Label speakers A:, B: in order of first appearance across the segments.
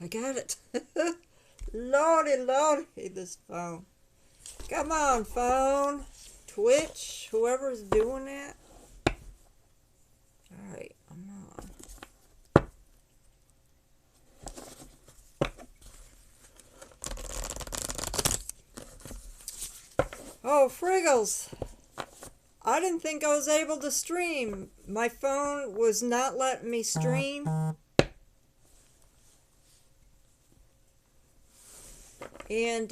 A: I got it. Lordy, lordy, this phone. Come on, phone. Twitch, whoever's doing that. Alright, I'm on. Oh, Friggles. I didn't think I was able to stream. My phone was not letting me stream. And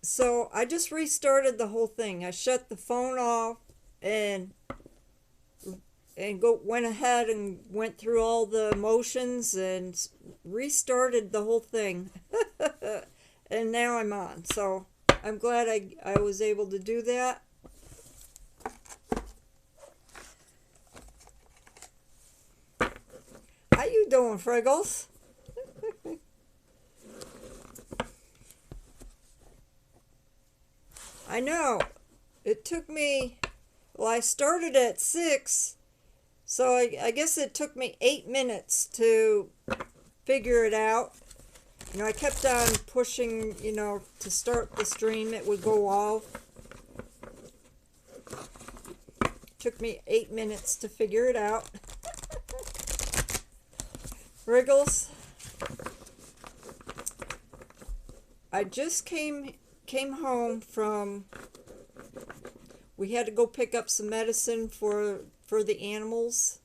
A: so I just restarted the whole thing. I shut the phone off and went ahead and went through all the motions and restarted the whole thing. And now I'm on. So I'm glad I was able to do that. How you doing, Friggles? I know. It took me, well, I started at 6, so I guess it took me 8 minutes to figure it out. You know, I kept on pushing, you know, to start the stream. It would go off. Took me 8 minutes to figure it out. Wriggles. I just came home from, we had to go pick up some medicine for the animals.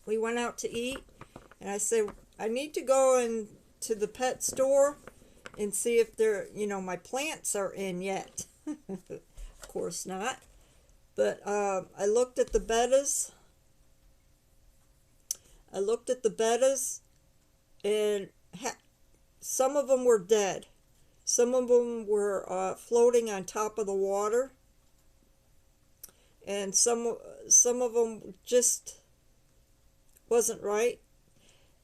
A: We went out to eat, and I said, I need to go into the pet store and see if they're, you know, my plants are in yet. Of course not. But I looked at the bettas. And some of them were dead. Some of them were floating on top of the water. And some of them just wasn't right.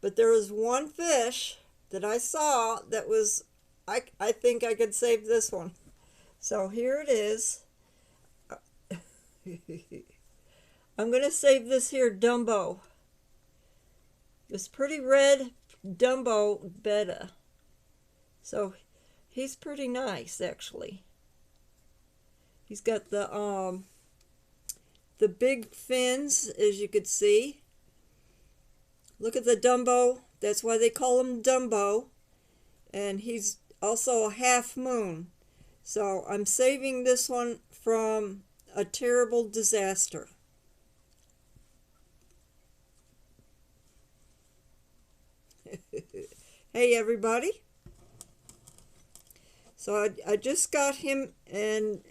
A: But there was one fish that I saw that was, I think I could save this one. So here it is. I'm going to save this here Dumbo. This pretty red Dumbo betta. So he's pretty nice, actually. He's got the big fins, as you could see. Look at the Dumbo. That's why they call him Dumbo. And he's also a half moon. So I'm saving this one from a terrible disaster. Hey everybody. So I just got him, and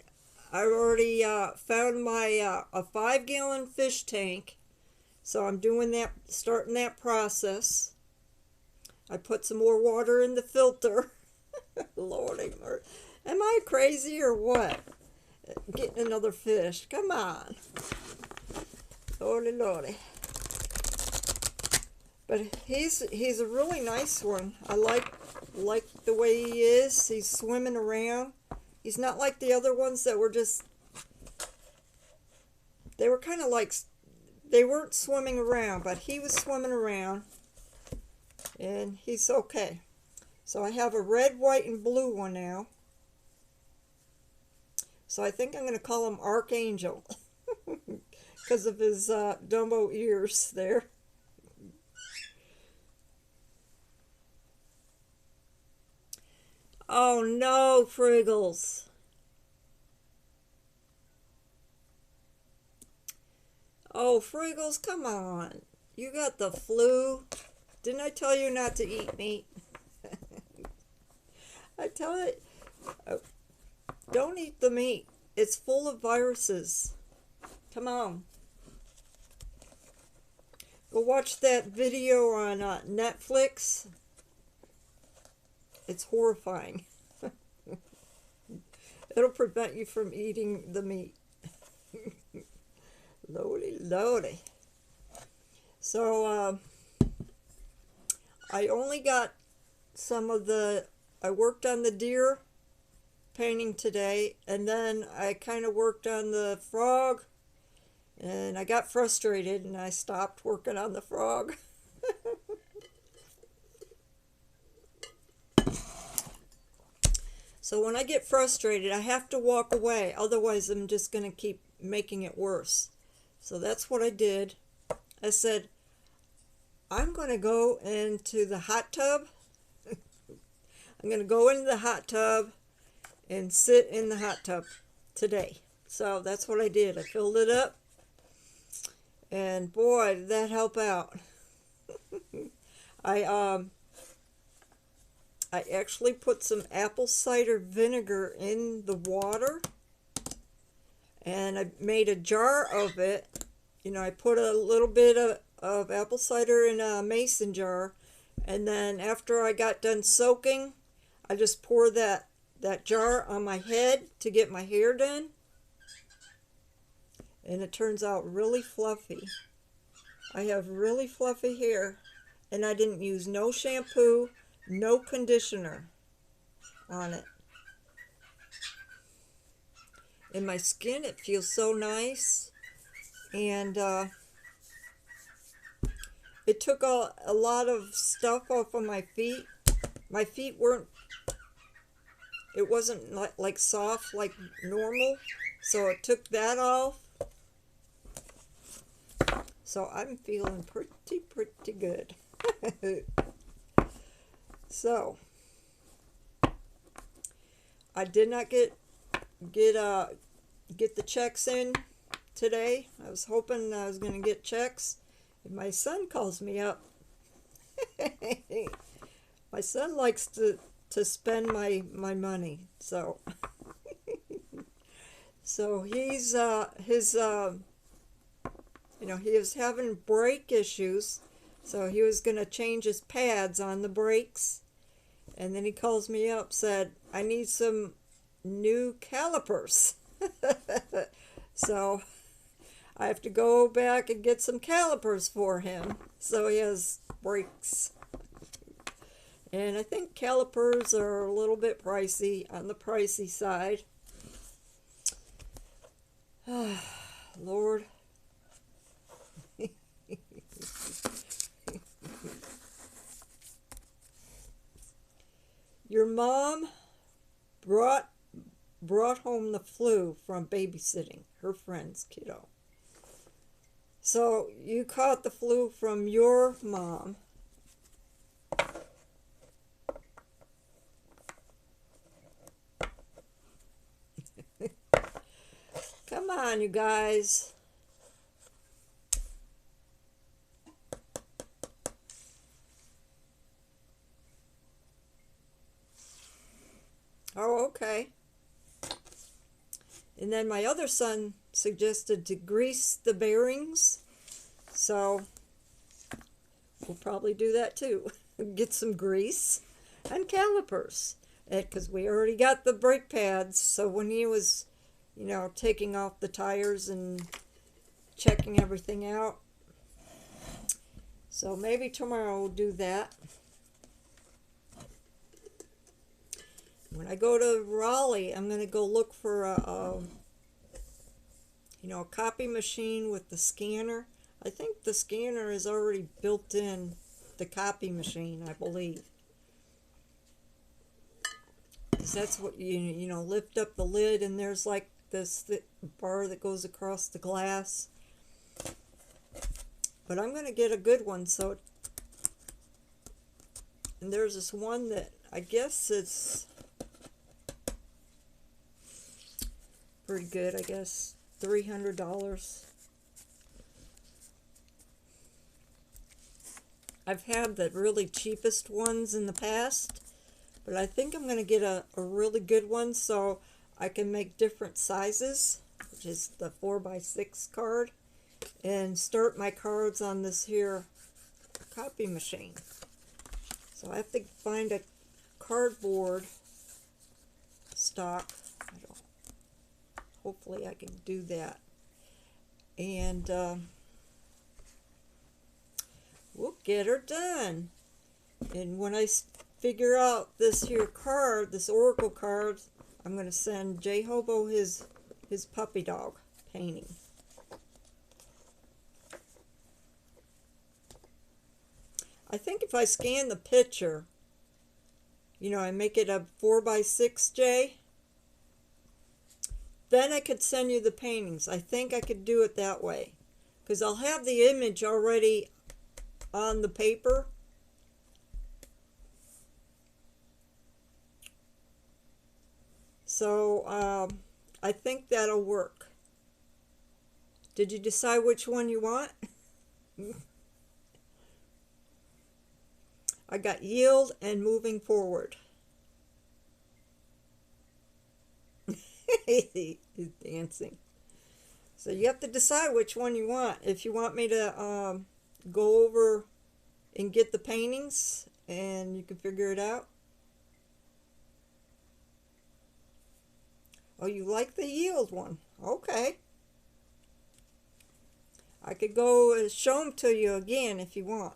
A: I already found my a 5-gallon fish tank. So I'm doing that, starting that process. I put some more water in the filter. Lordy, am I crazy or what? Getting another fish. Come on. Lordy, lordy. But he's a really nice one. I like the way he is. He's swimming around. He's not like the other ones that were just, they were kind of like, they weren't swimming around, but he was swimming around. And he's okay. So I have a red, white, and blue one now. So I think I'm going to call him Archangel. Because of his Dumbo ears there. Oh no, Friggles. Oh, Friggles, come on. You got the flu. Didn't I tell you not to eat meat? I tell it, don't eat the meat. It's full of viruses. Come on. Go watch that video on Netflix. It's horrifying. It'll prevent you from eating the meat. Lordy, lordy. So, I only got some of the, I worked on the deer painting today, and then I kind of worked on the frog, and I got frustrated and I stopped working on the frog. So when I get frustrated, I have to walk away. Otherwise, I'm just going to keep making it worse. So that's what I did. I said, I'm going to go into the hot tub. I'm going to go into the hot tub and sit in the hot tub today. So that's what I did. I filled it up. And boy, did that help out. I actually put some apple cider vinegar in the water, and I made a jar of it. You know, I put a little bit of apple cider in a mason jar, and then after I got done soaking, I just poured that jar on my head to get my hair done, and it turns out really fluffy. I have really fluffy hair, and I didn't use no shampoo, no conditioner on it. And my skin, it feels so nice. And it took a lot of stuff off of my feet. My feet weren't, it wasn't like soft like normal. So it took that off. So I'm feeling pretty good. So I did not get the checks in today. I was hoping I was going to get checks. And my son calls me up. My son likes to spend my money. So so he's you know, he was having brake issues. So he was going to change his pads on the brakes. And then he calls me up, said, I need some new calipers. So I have to go back and get some calipers for him. So he has brakes. And I think calipers are a little bit pricey, on the pricey side. Lord. Your mom brought home the flu from babysitting her friend's kiddo. So you caught the flu from your mom. Come on, you guys. Oh, okay. And then my other son suggested to grease the bearings. So we'll probably do that too. Get some grease and calipers. Because we already got the brake pads. So when he was, you know, taking off the tires and checking everything out. So maybe tomorrow we'll do that. When I go to Raleigh, I'm going to go look for a copy machine with the scanner. I think the scanner is already built in the copy machine, I believe. Because that's what you lift up the lid and there's like this bar that goes across the glass. But I'm going to get a good one. And there's this one that I guess it's pretty good, I guess. $300. I've had the really cheapest ones in the past, but I think I'm going to get a really good one so I can make different sizes, which is the 4x6 card, and start my cards on this here copy machine. So I have to find a cardboard stock. Hopefully I can do that. And we'll get her done. And when I figure out this here card, this Oracle card, I'm going to send J Hobo his puppy dog painting. I think if I scan the picture You know, I make it a 4x6J. Then I could send you the paintings. I think I could do it that way, because I'll have the image already on the paper. So I think that'll work. Did you decide which one you want? I got yield and moving forward. He's dancing. So you have to decide which one you want. If you want me to go over and get the paintings and you can figure it out. Oh, you like the yield one? Okay. I could go show them to you again if you want.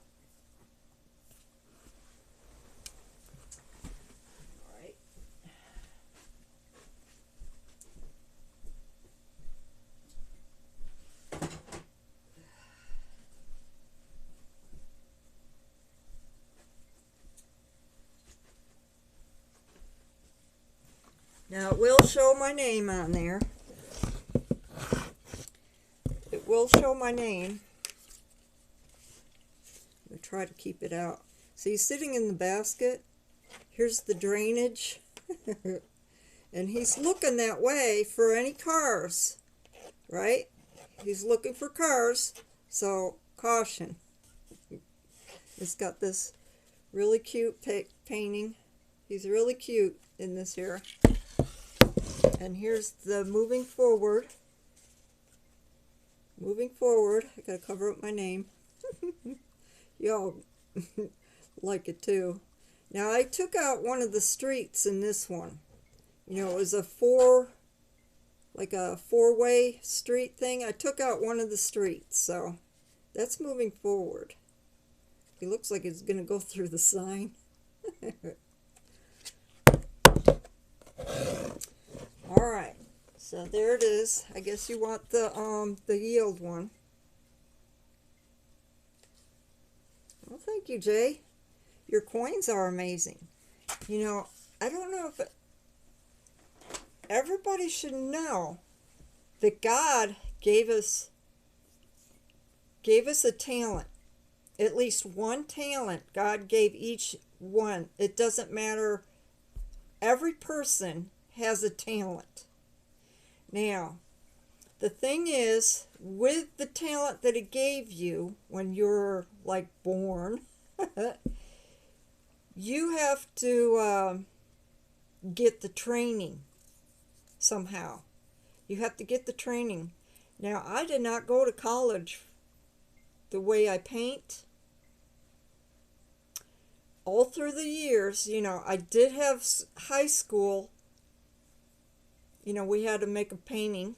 A: All right. Now it will show my name on there. It will show my name. I'm going to try to keep it out. So he's sitting in the basket. Here's the drainage. And he's looking that way for any cars, right? He's looking for cars, so caution. It's got this really cute painting. He's really cute in this here. And here's the moving forward. Moving forward. I gotta cover up my name. Y'all like it too. Now I took out one of the streets in this one. You know, it was a four-way street thing. I took out one of the streets, so that's moving forward. He looks like he's gonna go through the sign. All right, so there it is. I guess you want the yield one. Well, thank you, Jay. Your coins are amazing. You know, I don't know if everybody should know that God gave us a talent. At least one talent God gave each one. It doesn't matter. Every person has a talent. Now, the thing is, with the talent that it gave you when you're like born, you have to get the training somehow. You have to get the training. Now, I did not go to college the way I paint. All through the years, you know, I did have high school. You know, we had to make a painting.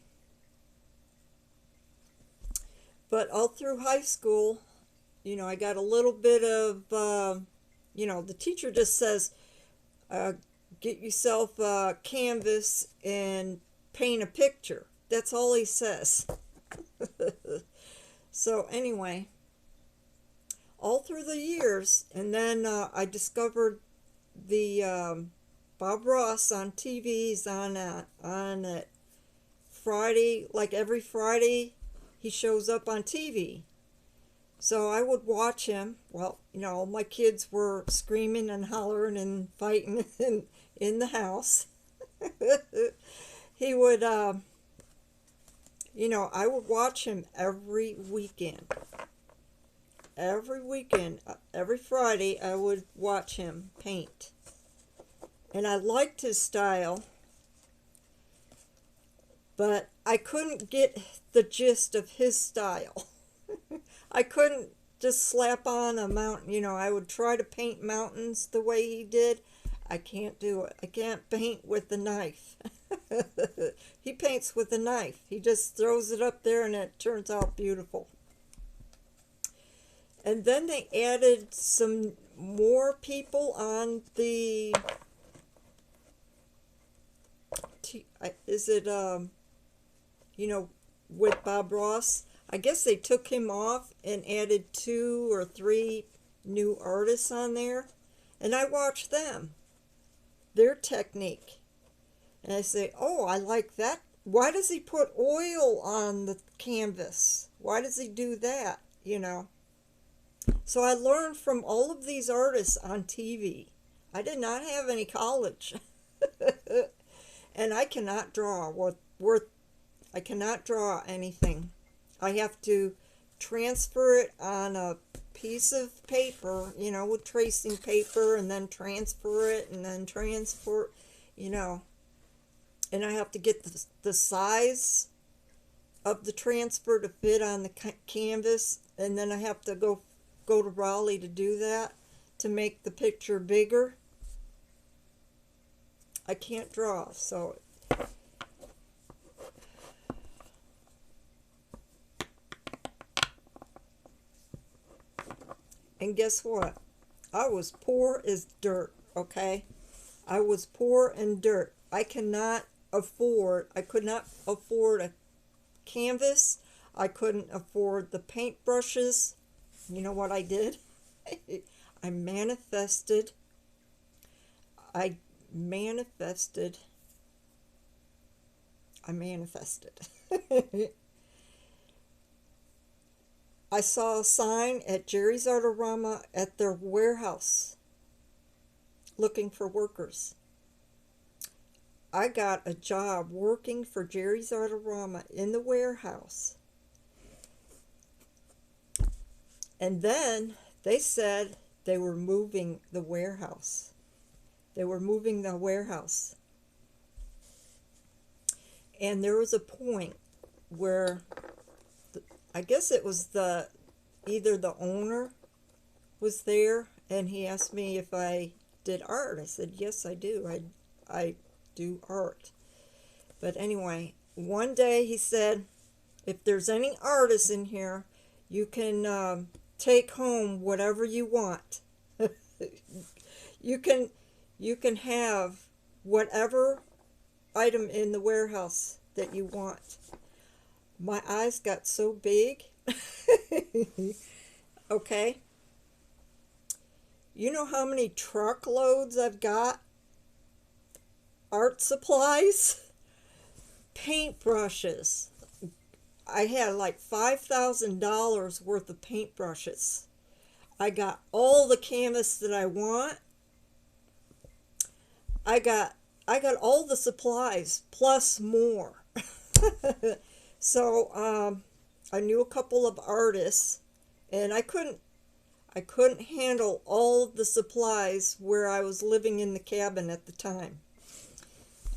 A: But all through high school, you know, I got a little bit of, you know, the teacher just says, get yourself a canvas and paint a picture. That's all he says. So anyway, all through the years, and then I discovered the Bob Ross on TVs on Friday, like every Friday he shows up on TV. So I would watch him. Well, you know, all my kids were screaming and hollering and fighting in the house. He would, you know, I would watch him every weekend. Every weekend, every Friday, I would watch him paint. And I liked his style, but I couldn't get the gist of his style. I couldn't just slap on a mountain. You know, I would try to paint mountains the way he did. I can't do it. I can't paint with the knife. He paints with a knife. He just throws it up there and it turns out beautiful. And then they added some more people on the... Is it, you know, with Bob Ross? I guess they took him off and added 2 or 3 new artists on there. And I watched them. their technique. And I say, oh, I like that. Why does he put oil on the canvas? Why does he do that? You know. So I learned from all of these artists on TV. I did not have any college. And I cannot draw I cannot draw anything. I have to transfer it on a piece of paper, you know, with tracing paper, and then transfer it, and then transfer, you know. And I have to get the size of the transfer to fit on the canvas, and then I have to go to Raleigh to do that, to make the picture bigger. I can't draw, so and guess what? I was poor as dirt, okay? I was poor and dirt. I could not afford a canvas. I couldn't afford the paintbrushes. You know what I did? I manifested. I manifested. I saw a sign at Jerry's Artorama at their warehouse looking for workers. I got a job working for Jerry's Artorama in the warehouse. And then they said they were moving the warehouse. They were moving the warehouse. And there was a point where I guess it was either the owner was there, and he asked me if I did art. I said, yes, I do. I do art. But anyway, one day he said, if there's any artists in here, you can take home whatever you want. You can have whatever item in the warehouse that you want. My eyes got so big. Okay. You know how many truckloads I've got? Art supplies, paintbrushes. I had like $5,000 worth of paintbrushes. I got all the canvas that I want. I got all the supplies plus more. So I knew a couple of artists, and I couldn't handle all of the supplies where I was living in the cabin at the time.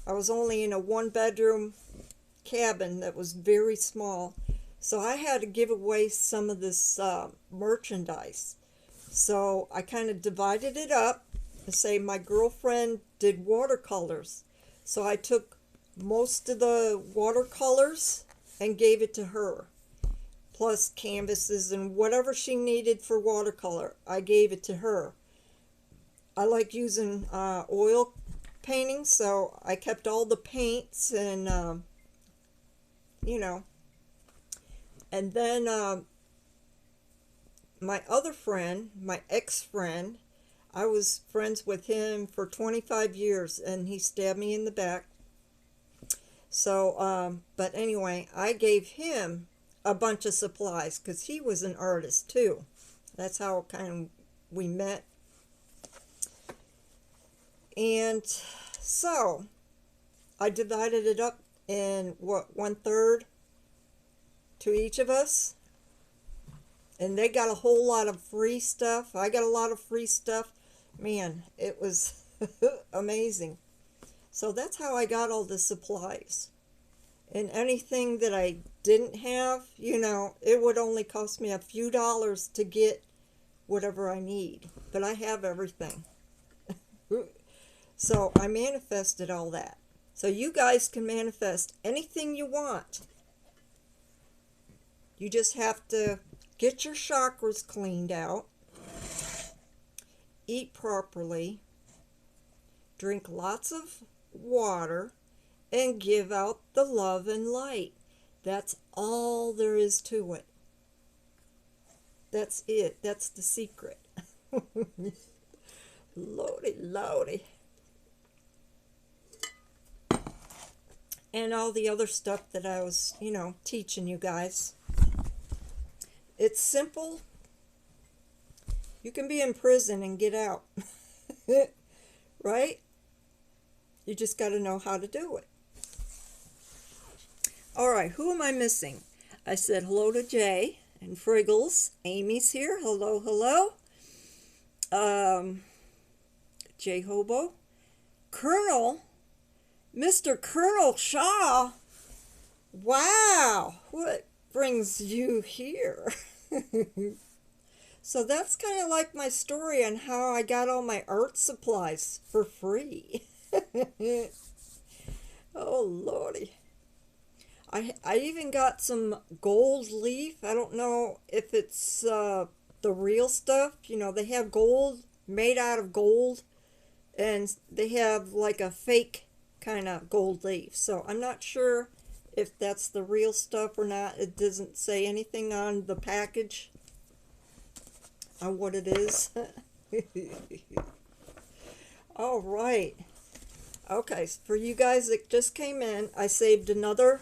A: I was only in a one-bedroom cabin that was very small, so I had to give away some of this merchandise. So I kind of divided it up and say my girlfriend did watercolors, so I took most of the watercolors and gave it to her, plus canvases and whatever she needed for watercolor. I gave it to her. I like using oil painting, so I kept all the paints, and you know. And then my other friend, my ex-friend, I was friends with him for 25 years, and he stabbed me in the back. So but anyway, I gave him a bunch of supplies because he was an artist too. That's how kind of we met. And so I divided it up in what, 1/3 to each of us. And they got a whole lot of free stuff. I got a lot of free stuff. Man, it was amazing. So that's how I got all the supplies. And anything that I didn't have, you know, it would only cost me a few dollars to get whatever I need. But I have everything. So I manifested all that. So you guys can manifest anything you want. You just have to get your chakras cleaned out, eat properly, drink lots of water, and give out the love and light. That's all there is to it. That's it. That's the secret. Lordy, lordy. and all the other stuff that I was, teaching you guys. It's simple. You can be in prison and get out. Right? You just got to know how to do it. All right, who am I missing? I said hello to Jay and Friggles. Amy's here. Hello, hello. Jay Hobo. Colonel. Mr. Colonel Shaw. Wow, what brings you here? So that's kind of like my story on how I got all my art supplies for free. Oh, Lordy. I even got some gold leaf. I don't know if it's the real stuff. They have gold made out of gold, and they have like a fake kind of gold leaf. So I'm not sure if that's the real stuff or not. It doesn't say anything on the package on what it is. All right. Okay, so for you guys that just came in, I saved another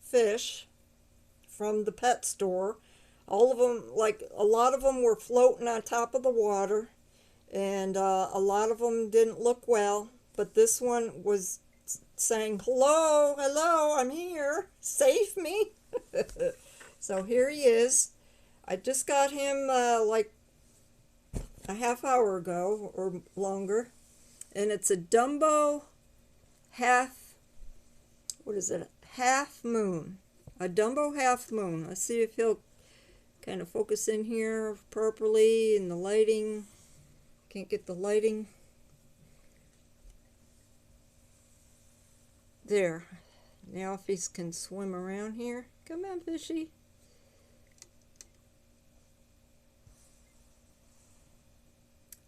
A: fish from the pet store. All of them, like a lot of them were floating on top of the water, and a lot of them didn't look well, but this one was saying, hello, hello, I'm here, save me. So here he is. I just got him like a half hour ago or longer, and it's a Dumbo half moon. A Dumbo half moon. Let's see if he'll kind of focus in here properly in the lighting. Can't get the lighting. There. Now if he can swim around here. Come on, fishy.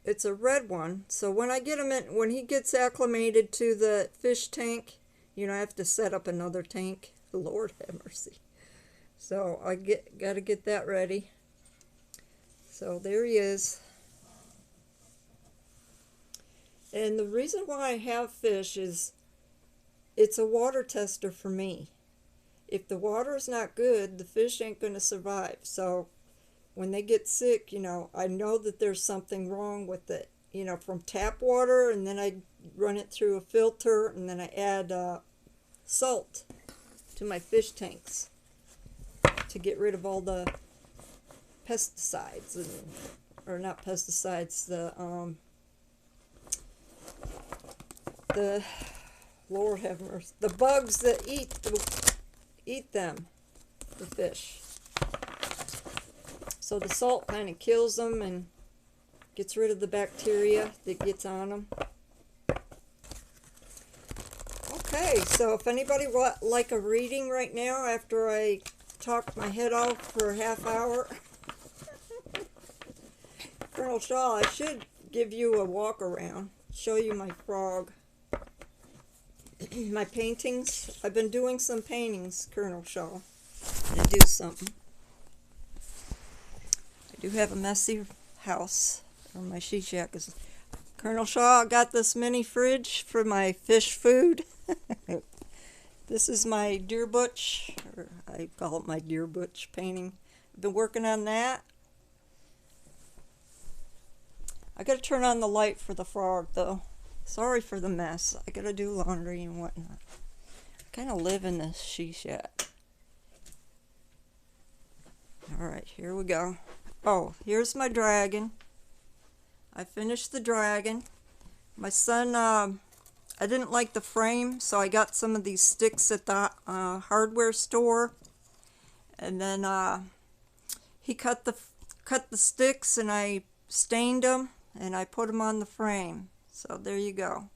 A: It's a red one, so when I get him in, when he gets acclimated to the fish tank, I have to set up another tank. Lord have mercy. So I got to get that ready. So there he is. And the reason why I have fish is it's a water tester for me. If the water is not good, the fish ain't going to survive. So when they get sick, I know that there's something wrong with it. From tap water, and then I run it through a filter, and then I add salt to my fish tanks to get rid of all the pesticides, or not pesticides, the Lord have mercy, the bugs that eat them, the fish. So the salt kind of kills them and gets rid of the bacteria that gets on them. Okay, so if anybody would like a reading right now after I talk my head off for a half hour, Colonel Shaw, I should give you a walk around, show you my frog. My paintings. I've been doing some paintings, Colonel Shaw. I do something. I do have a messy house, or my she shack is. Colonel Shaw got this mini fridge for my fish food. This is my deer butch, or I call it my deer butch painting. I've been working on that. I gotta turn on the light for the frog though. Sorry for the mess. I gotta do laundry and whatnot. I kind of live in this she shack. Alright, here we go. Oh, here's my dragon. I finished the dragon. My son, I didn't like the frame, so I got some of these sticks at the hardware store. And then he cut the sticks, and I stained them, and I put them on the frame. So there you go.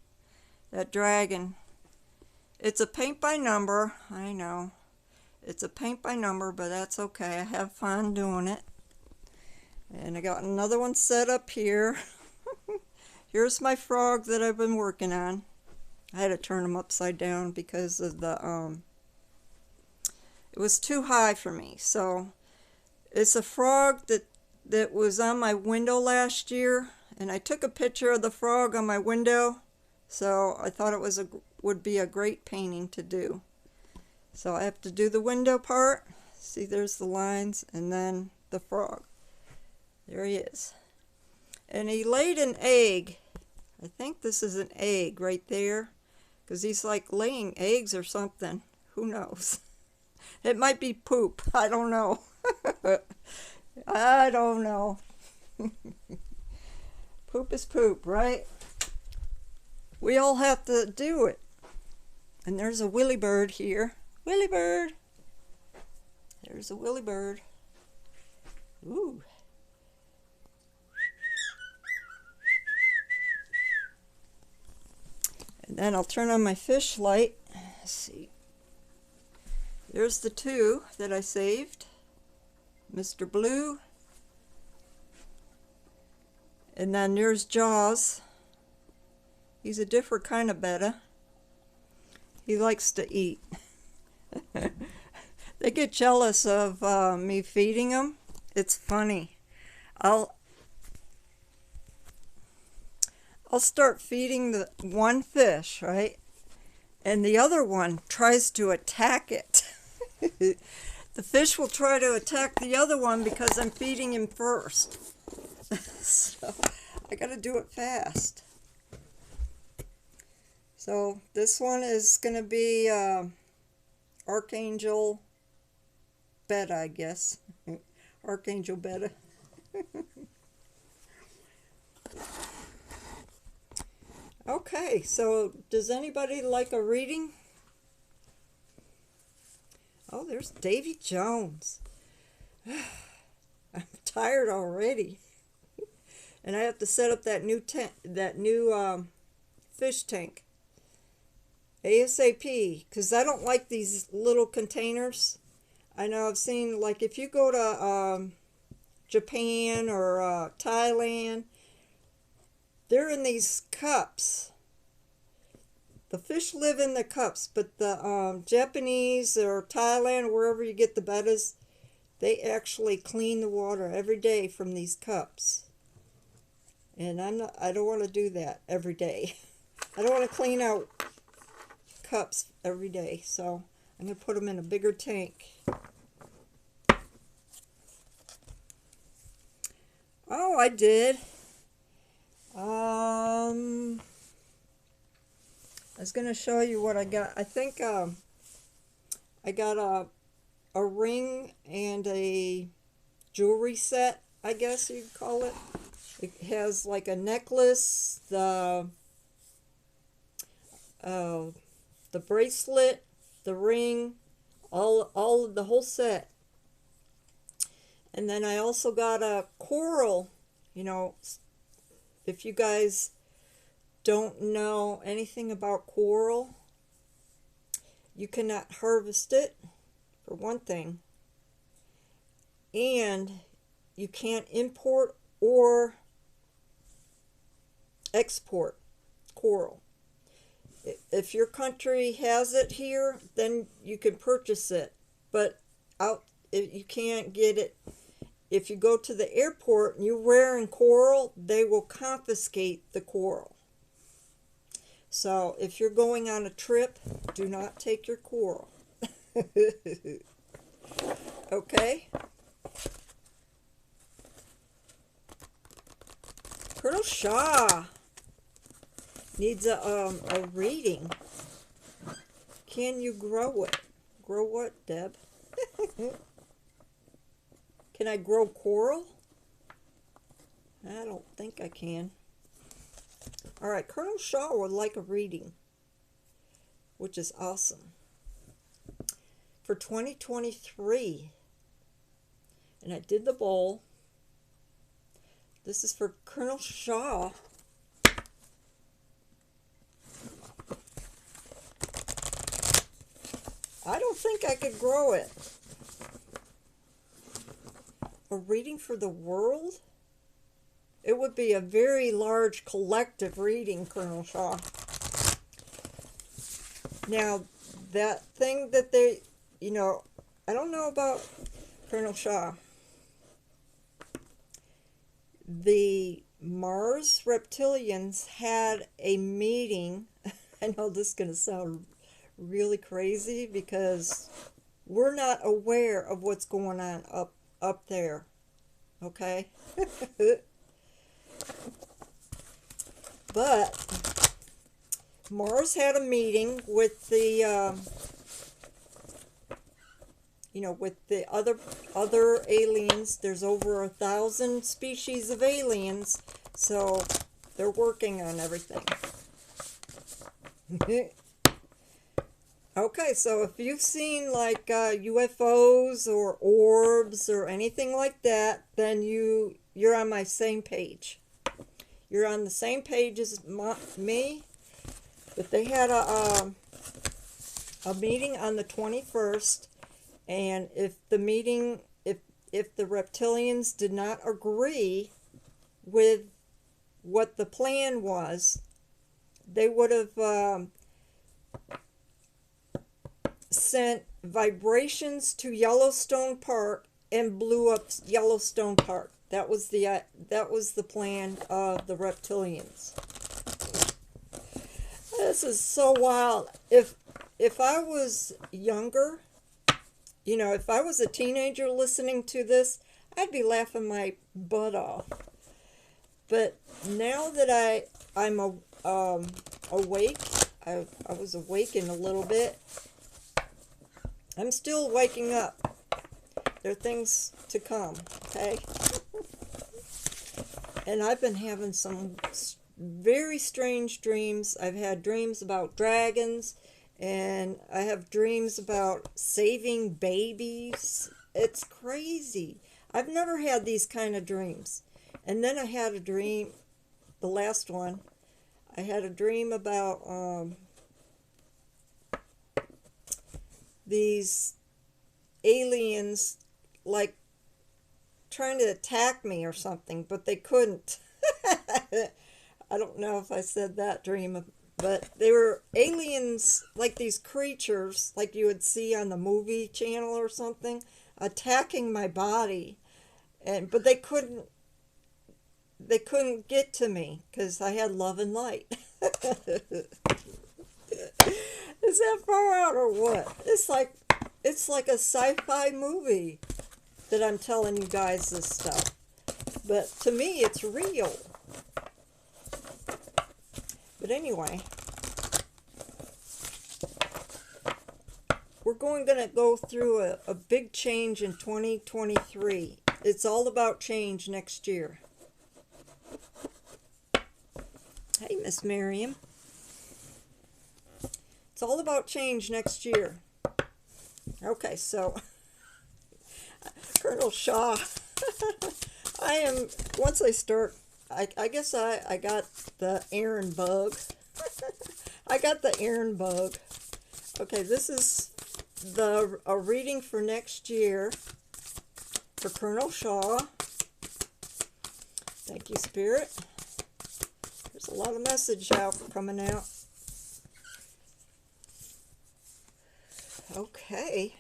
A: That dragon. It's a paint by number. I know. It's a paint by number, but that's okay. I have fun doing it. And I got another one set up here. Here's my frog that I've been working on. I had to turn him upside down because of the, it was too high for me. So it's a frog that was on my window last year. And I took a picture of the frog on my window, so I thought it was a would be a great painting to do. So I have to do the window part. See, there's the lines, and then the frog. There he is. And he laid an egg. I think this is an egg right there, because he's like laying eggs or something. Who knows? It might be poop. I don't know. I don't know. Poop is poop, right? We all have to do it. And there's a willy bird here. Willy bird. There's a willy bird. Ooh. And then I'll turn on my fish light. Let's see. There's the two that I saved. Mr. Blue. And then there's Jaws. He's a different kind of betta. He likes to eat. They get jealous of me feeding them. It's funny. I'll start feeding the one fish, right? And the other one tries to attack it. The fish will try to attack the other one because I'm feeding him first. So I gotta do it fast. So this one is gonna be Archangel Betta, I guess. Archangel Betta. Okay, so does anybody like a reading? Oh, there's Davy Jones. I'm tired already. And I have to set up that new fish tank ASAP, because I don't like these little containers. I know I've seen, like, if you go to Japan or Thailand, they're in these cups. The fish live in the cups, but the Japanese or Thailand, wherever you get the bettas, they actually clean the water every day from these cups. And I don't want to do that every day. I don't want to clean out cups every day, so I'm going to put them in a bigger tank. Oh, I did. I was going to show you what I got. I think I got a ring and a jewelry set, I guess you'd call it. It has like a necklace, the bracelet, the ring, all the whole set. And then I also got a coral. You know, if you guys don't know anything about coral, you cannot harvest it, for one thing, and you can't import or export coral. If your country has it here, then you can purchase it, but you can't get it. If you go to the airport and you're wearing coral, they will confiscate the coral. So if you're going on a trip, do not take your coral. Okay? Colonel Shaw needs a reading. Can you grow it? Grow what, Deb? Can I grow coral? I don't think I can. Alright, Colonel Shaw would like a reading, which is awesome. For 2023. And I did the bowl. This is for Colonel Shaw. I don't think I could grow it. A reading for the world? It would be a very large collective reading, Colonel Shaw. Now, that thing that they, you know, I don't know about Colonel Shaw. The Mars reptilians had a meeting I know this is going to sound really crazy because we're not aware of what's going on up there, okay? But Mars had a meeting with the with the other aliens. There's over 1,000 species of aliens, so they're working on everything. Okay, so if you've seen like UFOs or orbs or anything like that, then you're on my same page. You're on the same page as me. But they had a meeting on the 21st, and if the reptilians did not agree with what the plan was, they would have sent vibrations to Yellowstone Park and blew up Yellowstone Park. That was the plan of the reptilians. This is so wild. If I was younger, if I was a teenager listening to this, I'd be laughing my butt off. But now that I'm awake, I was awakened a little bit. I'm still waking up. There are things to come, okay? And I've been having some very strange dreams. I've had dreams about dragons, and I have dreams about saving babies. It's crazy. I've never had these kind of dreams. And then I had a dream, the last one, I had a dream about these aliens like trying to attack me or something, but they couldn't. I don't know if I said that dream, but they were aliens, like these creatures like you would see on the movie channel or something, attacking my body, but they couldn't get to me because I had love and light. Is that far out or what? It's like a sci-fi movie that I'm telling you guys this stuff. But to me, it's real. But anyway, we're going to go through a big change in 2023. It's all about change next year. Hey, Miss Miriam. It's all about change next year. Okay, so Colonel Shaw. Once I start, I guess I got the Aaron bug. I got the Aaron bug. Okay, this is a reading for next year for Colonel Shaw. Thank you, Spirit. There's a lot of message out coming out. Okay.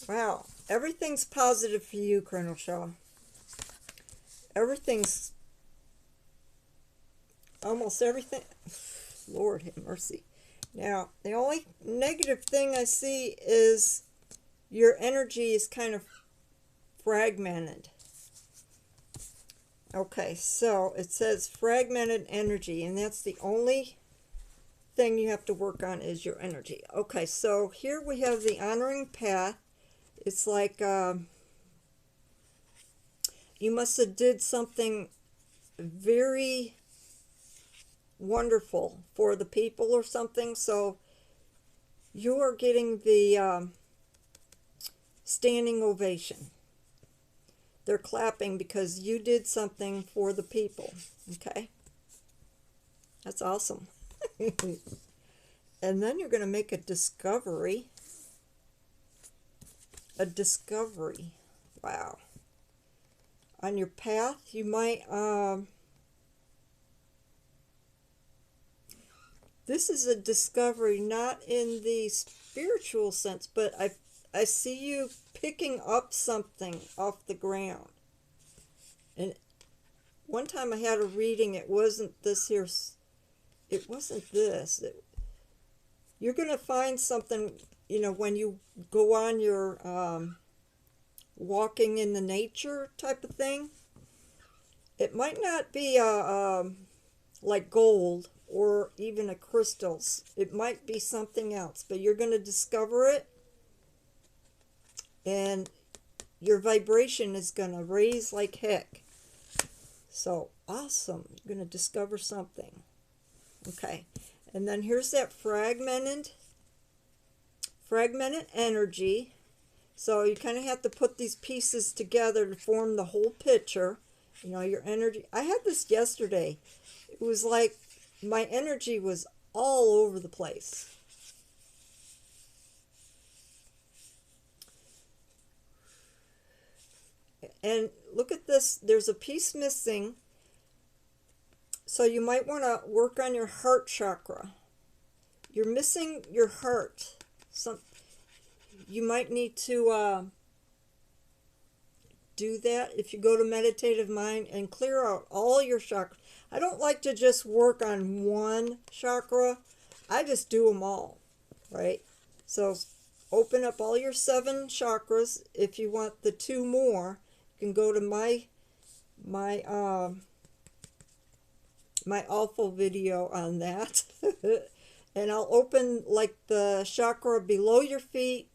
A: Wow. Everything's positive for you, Colonel Shaw. Almost everything. Lord have mercy. Now, the only negative thing I see is your energy is kind of fragmented. Okay, so it says fragmented energy, and that's the only thing you have to work on is your energy. Okay, so here we have the honoring path. It's like you must have did something very wonderful for the people or something, so you are getting the standing ovation. They're clapping because you did something for the people. Okay? That's awesome. And then you're going to make a discovery. A discovery. Wow. On your path, you might... this is a discovery not in the spiritual sense, but I see you picking up something off the ground. And one time I had a reading, it wasn't this here it wasn't this. You're going to find something, you know, when you go on your walking in the nature type of thing. It might not be like gold or even a crystals. It might be something else, but you're going to discover it, and your vibration is going to raise like heck. So awesome. You're going to discover something. Okay. And then here's that fragmented energy. So you kind of have to put these pieces together to form the whole picture. You know, your energy. I had this yesterday. It was like my energy was all over the place. And look at this. There's a piece missing. So you might want to work on your heart chakra. You're missing your heart. You might need to do that if you go to Meditative Mind and clear out all your chakras. I don't like to just work on one chakra. I just do them all, right? So open up all your 7 chakras. If you want the 2 more, you can go to my awful video on that. And I'll open like the chakra below your feet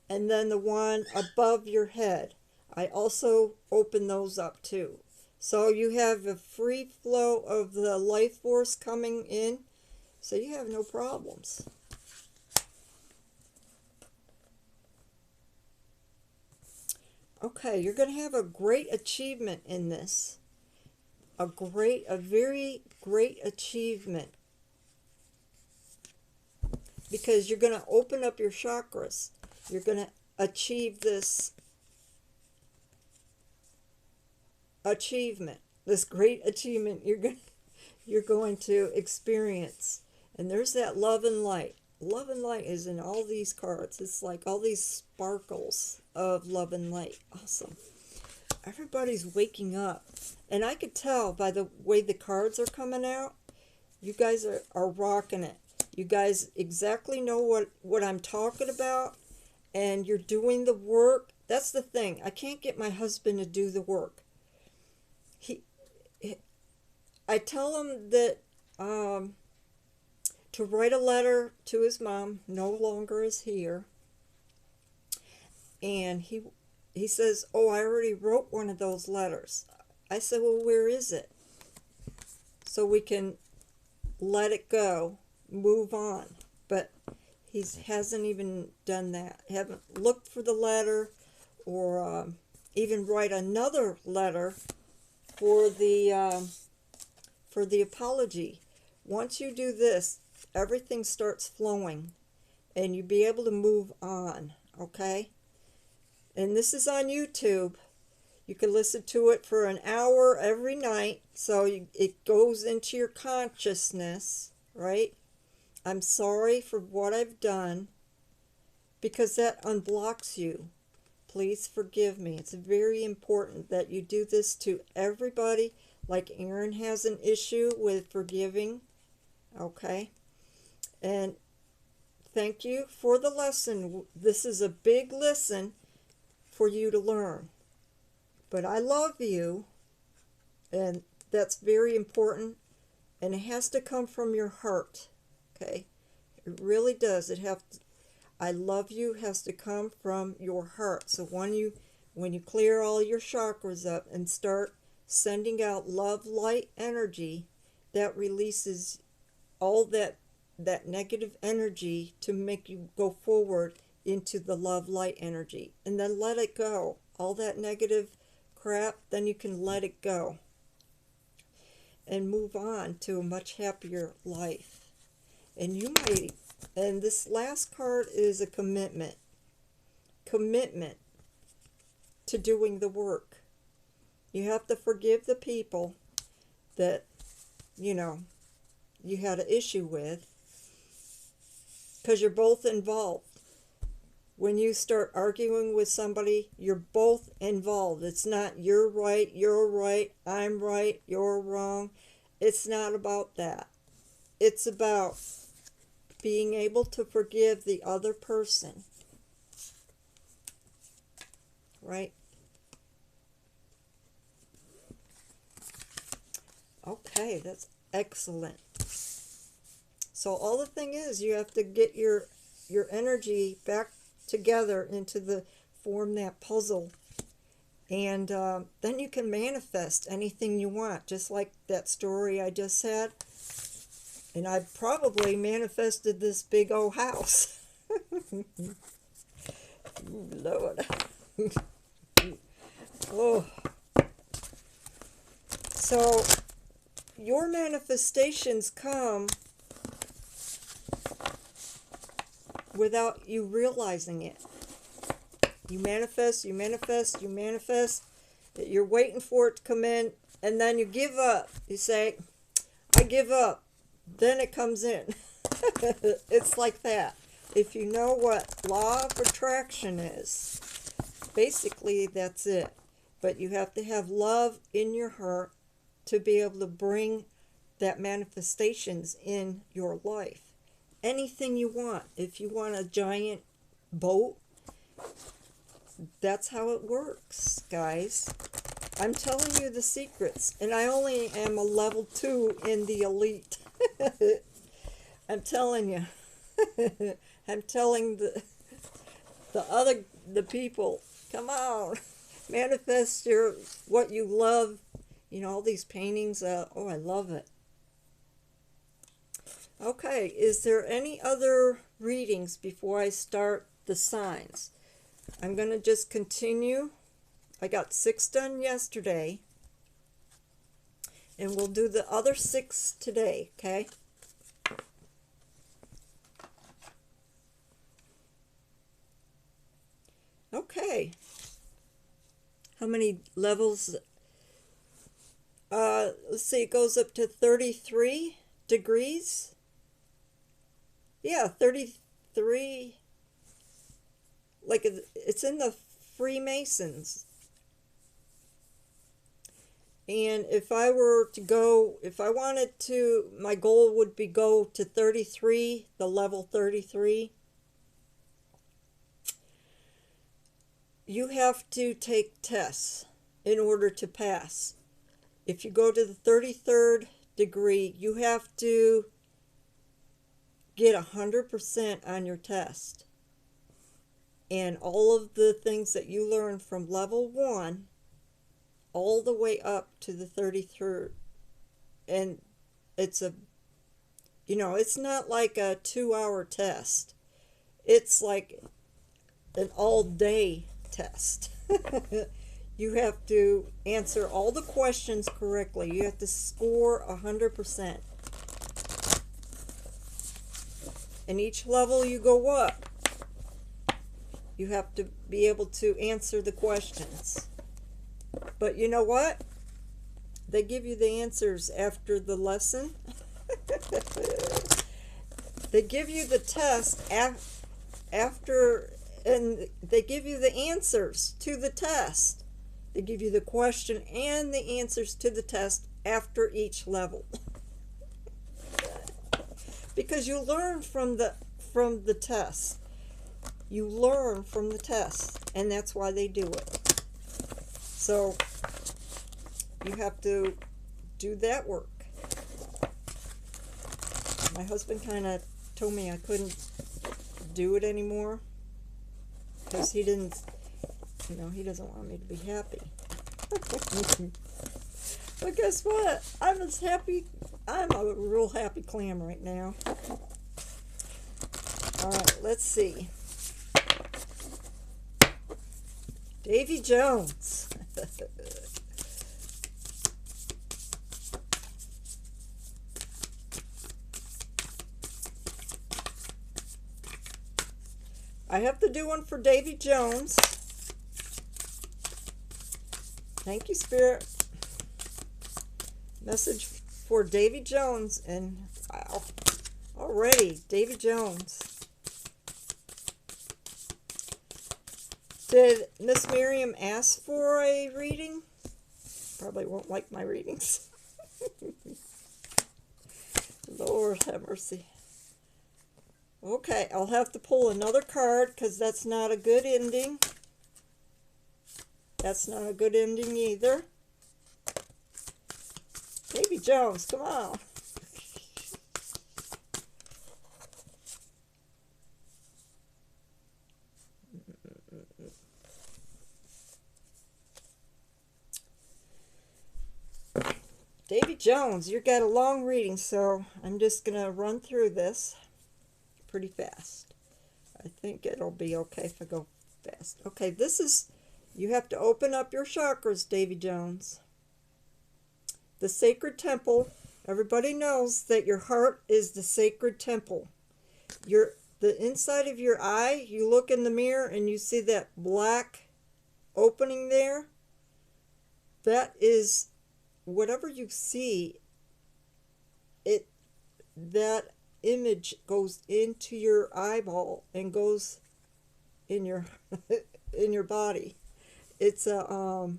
A: and then the one above your head. I also open those up too. So you have a free flow of the life force coming in, so you have no problems. Okay, you're going to have a great achievement in this. A very great achievement. Because you're going to open up your chakras. You're going to achieve this achievement, this great achievement you're going to experience. And there's that love and light. Love and light is in all these cards. It's like all these sparkles of love and light. Awesome. Everybody's waking up. And I could tell by the way the cards are coming out, you guys are rocking it. You guys exactly know what I'm talking about, and you're doing the work. That's the thing. I can't get my husband to do the work. I tell him that to write a letter to his mom, no longer is here. And he says, oh, I already wrote one of those letters. I said, well, where is it? So we can let it go, move on. But he hasn't even done that. Haven't looked for the letter, or even write another letter for the apology. Once you do this, everything starts flowing, and you'll be able to move on. Okay? And this is on YouTube. You can listen to it for an hour every night, so it goes into your consciousness, right? I'm sorry for what I've done, because that unblocks you. Please forgive me. It's very important that you do this to everybody. Like Aaron has an issue with forgiving, okay? And thank you for the lesson. This is a big lesson for you to learn. But I love you, and that's very important, and it has to come from your heart, okay? It really does. I love you has to come from your heart. So when you clear all your chakras up and start sending out love, light energy, that releases all that negative energy to make you go forward into the love, light energy. And then let it go. All that negative crap, then you can let it go and move on to a much happier life. And this last card is a commitment to doing the work. You have to forgive the people that you had an issue with, because you're both involved. When you start arguing with somebody, you're both involved. It's not you're right, I'm right, you're wrong. It's not about that. it's about being able to forgive the other person, right? Okay, that's excellent. So all the thing is, you have to get your energy back together into the form that puzzle, and then you can manifest anything you want, just like that story I just had. And I probably manifested this big old house. Ooh, Lord. Oh. So your manifestations come without you realizing it. You manifest, you manifest, you manifest. You're waiting for it to come in, and then you give up. You say, I give up. Then it comes in. It's like that. If you know what law of attraction is, basically that's it. But you have to have love in your heart to be able to bring that manifestations in your life. Anything you want. If you want a giant boat, that's how it works, guys. I'm telling you the secrets, and I only am a level 2 in the elite. I'm telling you. I'm telling the people, come on, manifest what you love. You know, all these paintings. Oh, I love it. Okay, is there any other readings before I start the signs? I'm going to just continue. I got 6 done yesterday, and we'll do the other 6 today, okay? Okay. How many levels? Let's see, it goes up to 33 degrees. Yeah, 33. Like it's in the Freemasons. And if I wanted to, my goal would be go to 33, the level 33. You have to take tests in order to pass. If you go to the 33rd degree, you have to get 100% on your test. And all of the things that you learn from level 1 all the way up to the 33rd. And it's it's not like a 2-hour test. It's like an all-day test. You have to answer all the questions correctly. You have to score 100%. And each level you go up, you have to be able to answer the questions. But you know what? They give you the answers after the lesson. They give you the test after, and they give you the answers to the test. They give you the question and the answers to the test after each level. Because you learn from the test. You learn from the test, and that's why they do it. So you have to do that work. My husband kind of told me I couldn't do it anymore because he didn't, he doesn't want me to be happy. But guess what? I'm as happy. I'm a real happy clam right now. All right, let's see. Davy Jones. I have to do one for Davy Jones. Thank you, Spirit. Message for Davy Jones. And wow, already Davy Jones. Did Miss Miriam ask for a reading? Probably won't like my readings. Lord have mercy. Okay, I'll have to pull another card because that's not a good ending. That's not a good ending either. Davy Jones, come on. Davy Jones, you got a long reading, so I'm just going to run through this pretty fast. I think it'll be okay if I go fast. Okay, this is, you have to open up your chakras, Davy Jones. The sacred temple, everybody knows that your heart is the sacred temple. The inside of your eye, you look in the mirror and you see that black opening there. That is, whatever you see, that image goes into your eyeball and goes in your in your body. It's a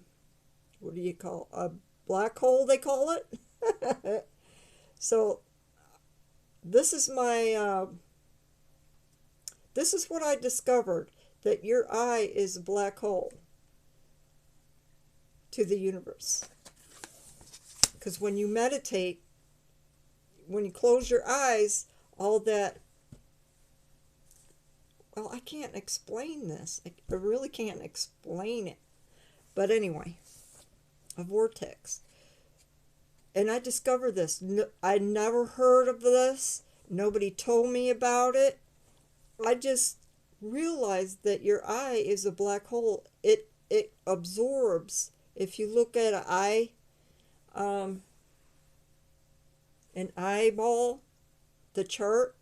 A: what do you call a black hole, they call it. So this is my this is what I discovered, that your eye is a black hole to the universe. Because when you meditate, when you close your eyes, all that, well, I can't explain this. I really can't explain it. But anyway, a vortex. And I discovered this. I never heard of this. Nobody told me about it. I just realized that your eye is a black hole. It absorbs. If you look at an eyeball, the chart,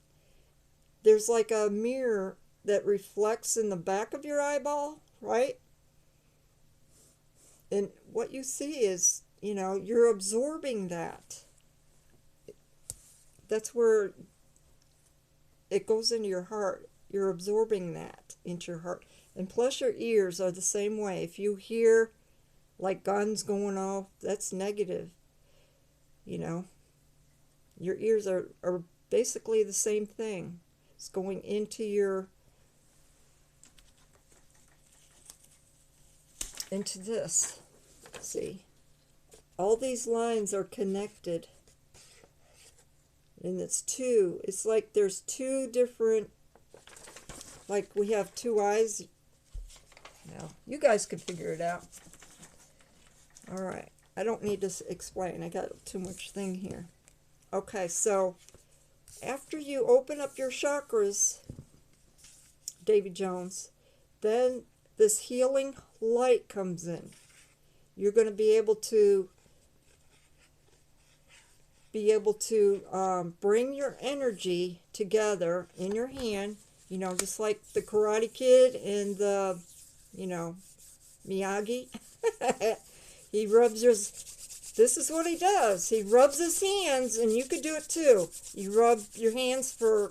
A: there's like a mirror that reflects in the back of your eyeball, right? And what you see is, you're absorbing that. That's where it goes into your heart. You're absorbing that into your heart. And plus your ears are the same way. If you hear like guns going off, that's negative. Your ears are basically the same thing. It's going into this. See, all these lines are connected, and it's like there's two different, like we have two eyes. Now you guys can figure it out. All right, I don't need to explain. I got too much thing here. Okay, so after you open up your chakras, Davy Jones, then this healing light comes in. You're going to be able to bring your energy together in your hand, just like the Karate Kid and the, Miyagi. He rubs this is what he does. He rubs his hands, and you could do it too. You rub your hands for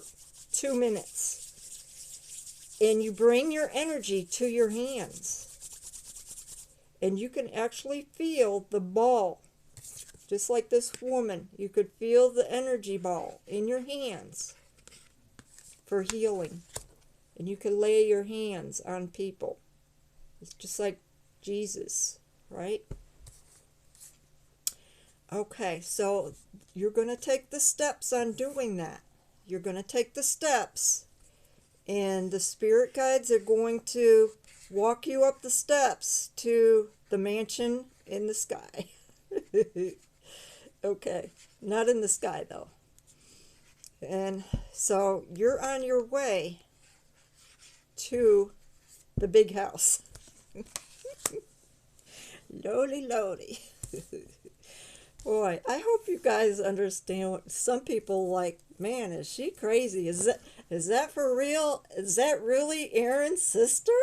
A: 2 minutes, and you bring your energy to your hands. And you can actually feel the ball. Just like this woman, you could feel the energy ball in your hands for healing. And you can lay your hands on people. It's just like Jesus, right? Okay, so you're going to take the steps on doing that. You're going to take the steps, and the spirit guides are going to walk you up the steps to the mansion in the sky. Okay, not in the sky though. And so you're on your way to the big house. Lowly, lowly. Boy, I hope you guys understand what some people like, man, is she crazy? Is that for real? Is that really Aaron's sister?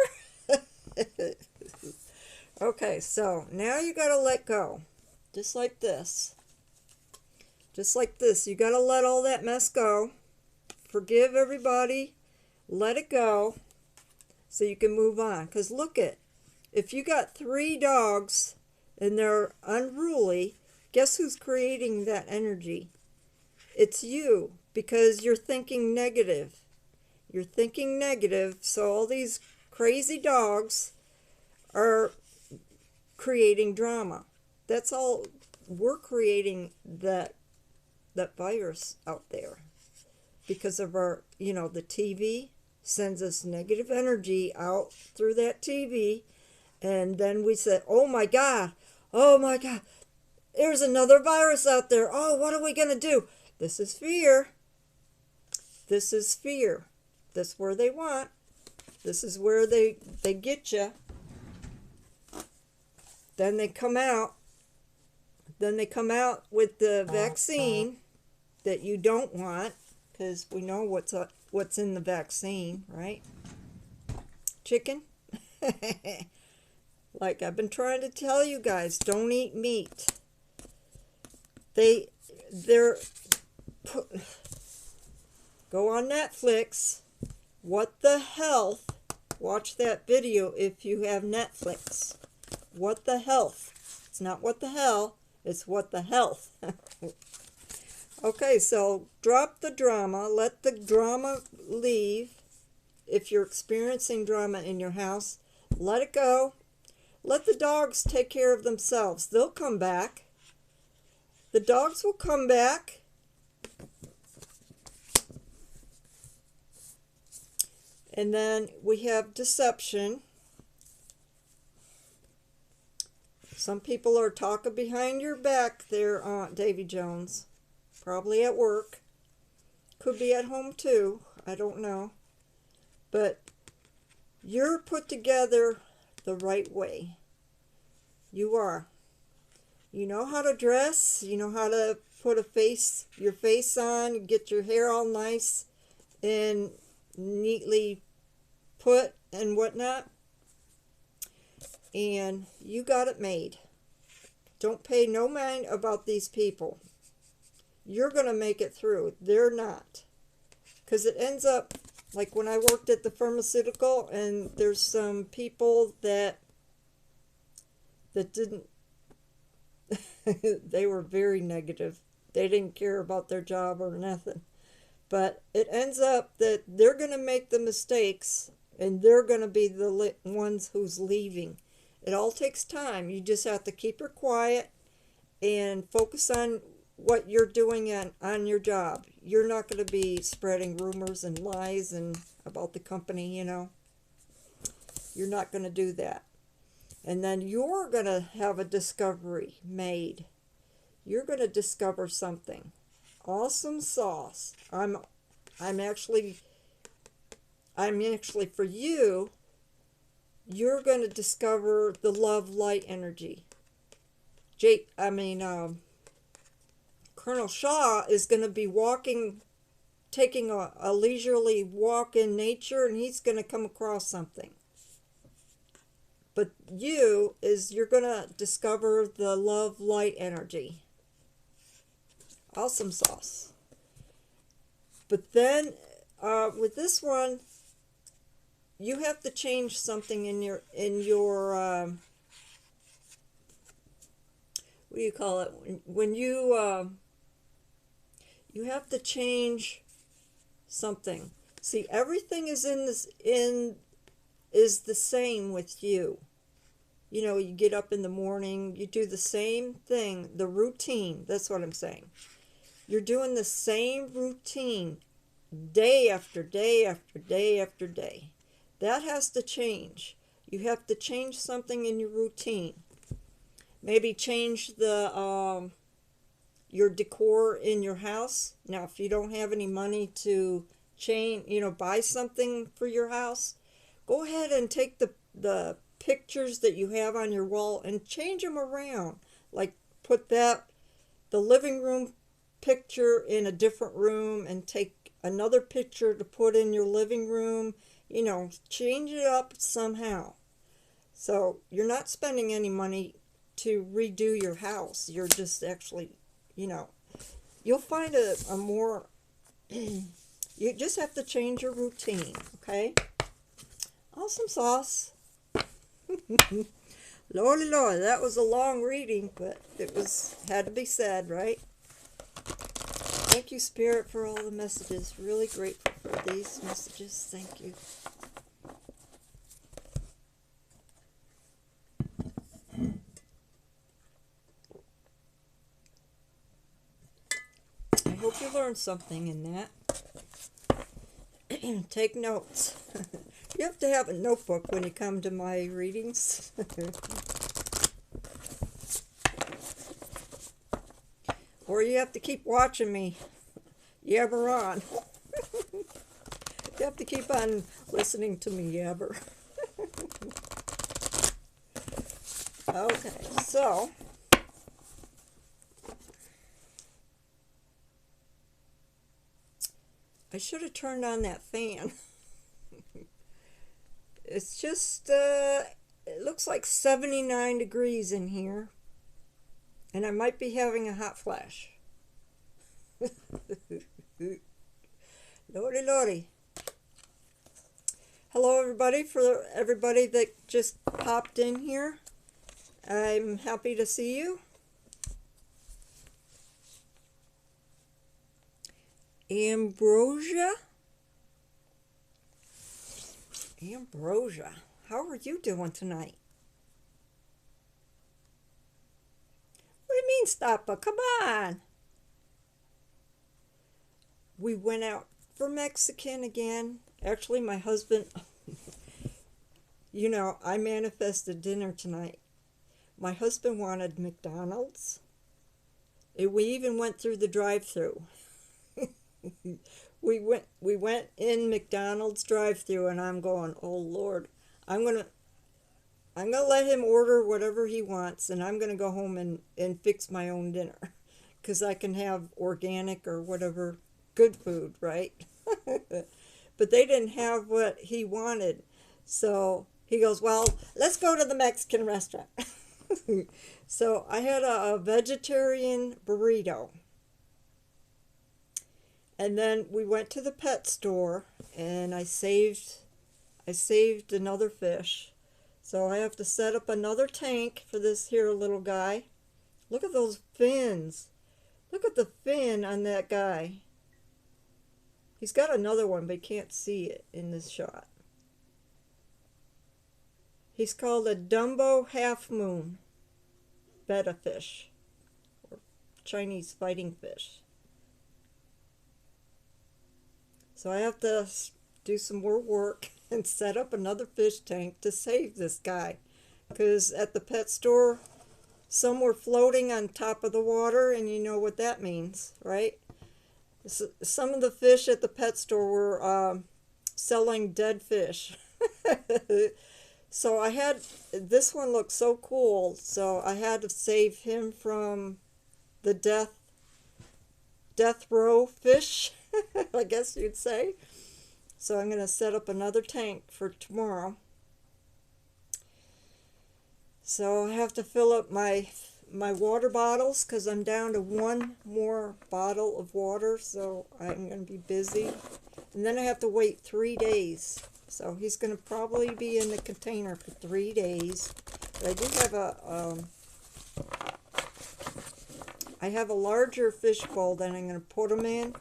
A: Okay, so now you got to let go. Just like this. Just like this. You got to let all that mess go. Forgive everybody. Let it go so you can move on. Because look if you got 3 dogs and they're unruly, guess who's creating that energy? It's you, because you're thinking negative. You're thinking negative, so all these crazy dogs are creating drama. That's all. We're creating that virus out there because of our, the TV sends us negative energy out through that TV, and then we say, oh my God, there's another virus out there. Oh, what are we going to do? This is fear. This is fear. That's where they want. This is where they get you. Then they come out. Then they come out with the vaccine that you don't want, because we know what's in the vaccine, right? Chicken. Like I've been trying to tell you guys, don't eat meat. Go on Netflix. What the health? Watch that video if you have Netflix. What the health? It's not what the hell. It's what the health. Okay, so drop the drama. Let the drama leave. If you're experiencing drama in your house, let it go. Let the dogs take care of themselves. They'll come back. The dogs will come back. And then we have deception. Some people are talking behind your back there, Aunt Davy Jones. Probably at work. Could be at home too. I don't know. But you're put together the right way. You are. You know how to dress. You know how to put your face on, get your hair all nice and neatly put and whatnot. And you got it made. Don't pay no mind about these people. You're going to make it through. They're not. Because it ends up, like when I worked at the pharmaceutical, and there's some people that didn't, they were very negative. They didn't care about their job or nothing. But it ends up that they're going to make the mistakes, and they're going to be the ones who's leaving. It all takes time. You just have to keep her quiet and focus on what you're doing on your job. You're not going to be spreading rumors and lies and about the company, You're not going to do that. And then you're going to have a discovery made. You're going to discover something. Awesome sauce. I'm actually for you, you're going to discover the love light energy. Colonel Shaw is going to be taking a leisurely walk in nature, and he's going to come across something. But you're going to discover the love light energy. Awesome sauce. But then with this one, you have to change something in your what do you call it? When you have to change something. See, everything is is the same with you. You get up in the morning, you do the same thing, the routine. That's what I'm saying. You're doing the same routine day after day after day after day. That has to change. You have to change something in your routine. Maybe change your decor in your house. Now, if you don't have any money to buy something for your house, go ahead and take the pictures that you have on your wall and change them around. Like put the living room picture in a different room and take another picture to put in your living room. Change it up somehow. So you're not spending any money to redo your house. You're just actually, you'll find a more, you just have to change your routine, okay? Awesome sauce. Lordy Lord, that was a long reading, but it had to be said, right? Thank you, Spirit, for all the messages. Really grateful for these messages. Thank you. I hope you learned something in that. Take notes. You have to have a notebook when you come to my readings. Or you have to keep watching me yabber on. You have to keep on listening to me yabber. Okay, so I should have turned on that fan. It's just, it looks like 79 degrees in here. And I might be having a hot flash. Lordy, lordy. Hello, everybody. For everybody that just popped in here, I'm happy to see you. Ambrosia? Ambrosia, how are you doing tonight? What do you mean, Stoppa? Come on. We went out for Mexican again. Actually, my husband, you know, I manifested dinner tonight. My husband wanted McDonald's. We even went through the drive-thru. We went in McDonald's drive-thru, and I'm going, oh Lord, I'm gonna let him order whatever he wants, and I'm gonna go home and fix my own dinner, because I can have organic or whatever good food, right? But they didn't have what he wanted, so he goes, well, let's go to the Mexican restaurant. So I had a vegetarian burrito. And then we went to the pet store, and I saved another fish. So I have to set up another tank for this here little guy. Look at those fins. Look at the fin on that guy. He's got another one, but you can't see it in this shot. He's called a Dumbo Half Moon betta fish, or Chinese fighting fish. So I have to do some more work and set up another fish tank to save this guy. Because at the pet store, some were floating on top of the water, and you know what that means, right? So some of the fish at the pet store were selling dead fish. So this one looked so cool, so I had to save him from the death row fish. I guess you'd say. So I'm going to set up another tank for tomorrow. So I have to fill up my water bottles, because I'm down to one more bottle of water, so I'm going to be busy. And then I have to wait 3 days. So he's going to probably be in the container for 3 days. But I do have I have a larger fish bowl that I'm going to put them in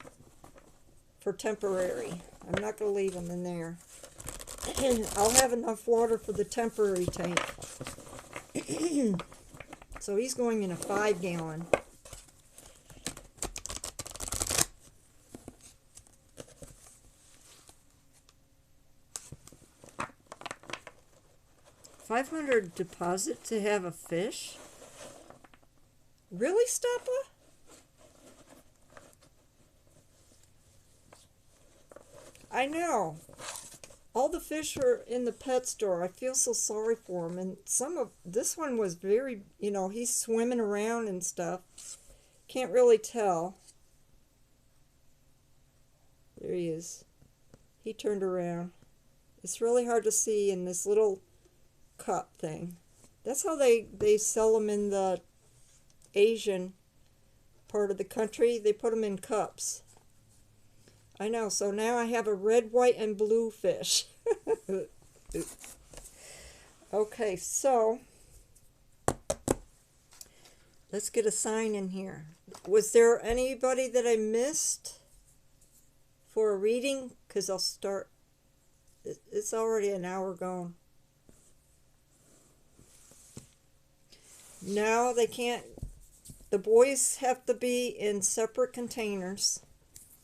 A: for temporary. I'm not going to leave them in there. I'll have enough water for the temporary tank. So he's going in a 5-gallon. $500 deposit to have a fish? Really, Stoppa? I know. All the fish are in the pet store. I feel so sorry for him. And this one was very, you know, he's swimming around and stuff. Can't really tell. There he is. He turned around. It's really hard to see in this little cup thing. That's how they sell them in the Asian part of the country. They put them in cups. I know, so now I have a red, white, and blue fish. Okay, so let's get a sign in here. Was there anybody that I missed for a reading? Because I'll start. It's already an hour gone. No, they can't. The boys have to be in separate containers.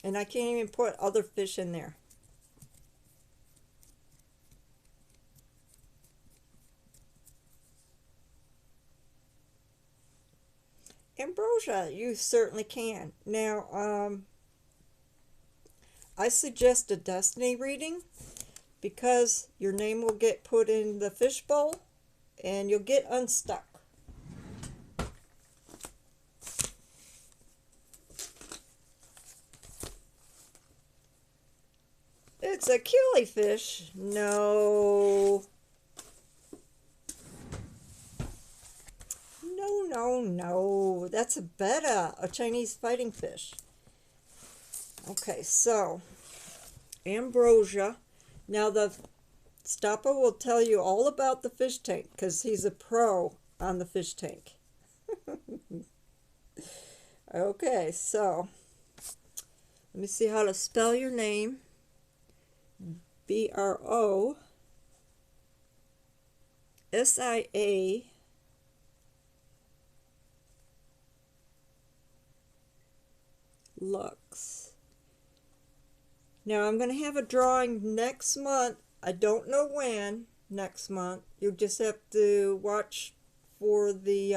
A: And I can't even put other fish in there. Ambrosia, you certainly can. Now, I suggest a destiny reading because your name will get put in the fishbowl and you'll get unstuck. It's a killifish. No. No. That's a betta, a Chinese fighting fish. Okay, so ambrosia. Now the stopper will tell you all about the fish tank because he's a pro on the fish tank. Okay, so let me see how to spell your name. Brosia Lux. Now I'm going to have a drawing next month. I don't know when next month. You'll just have to watch for the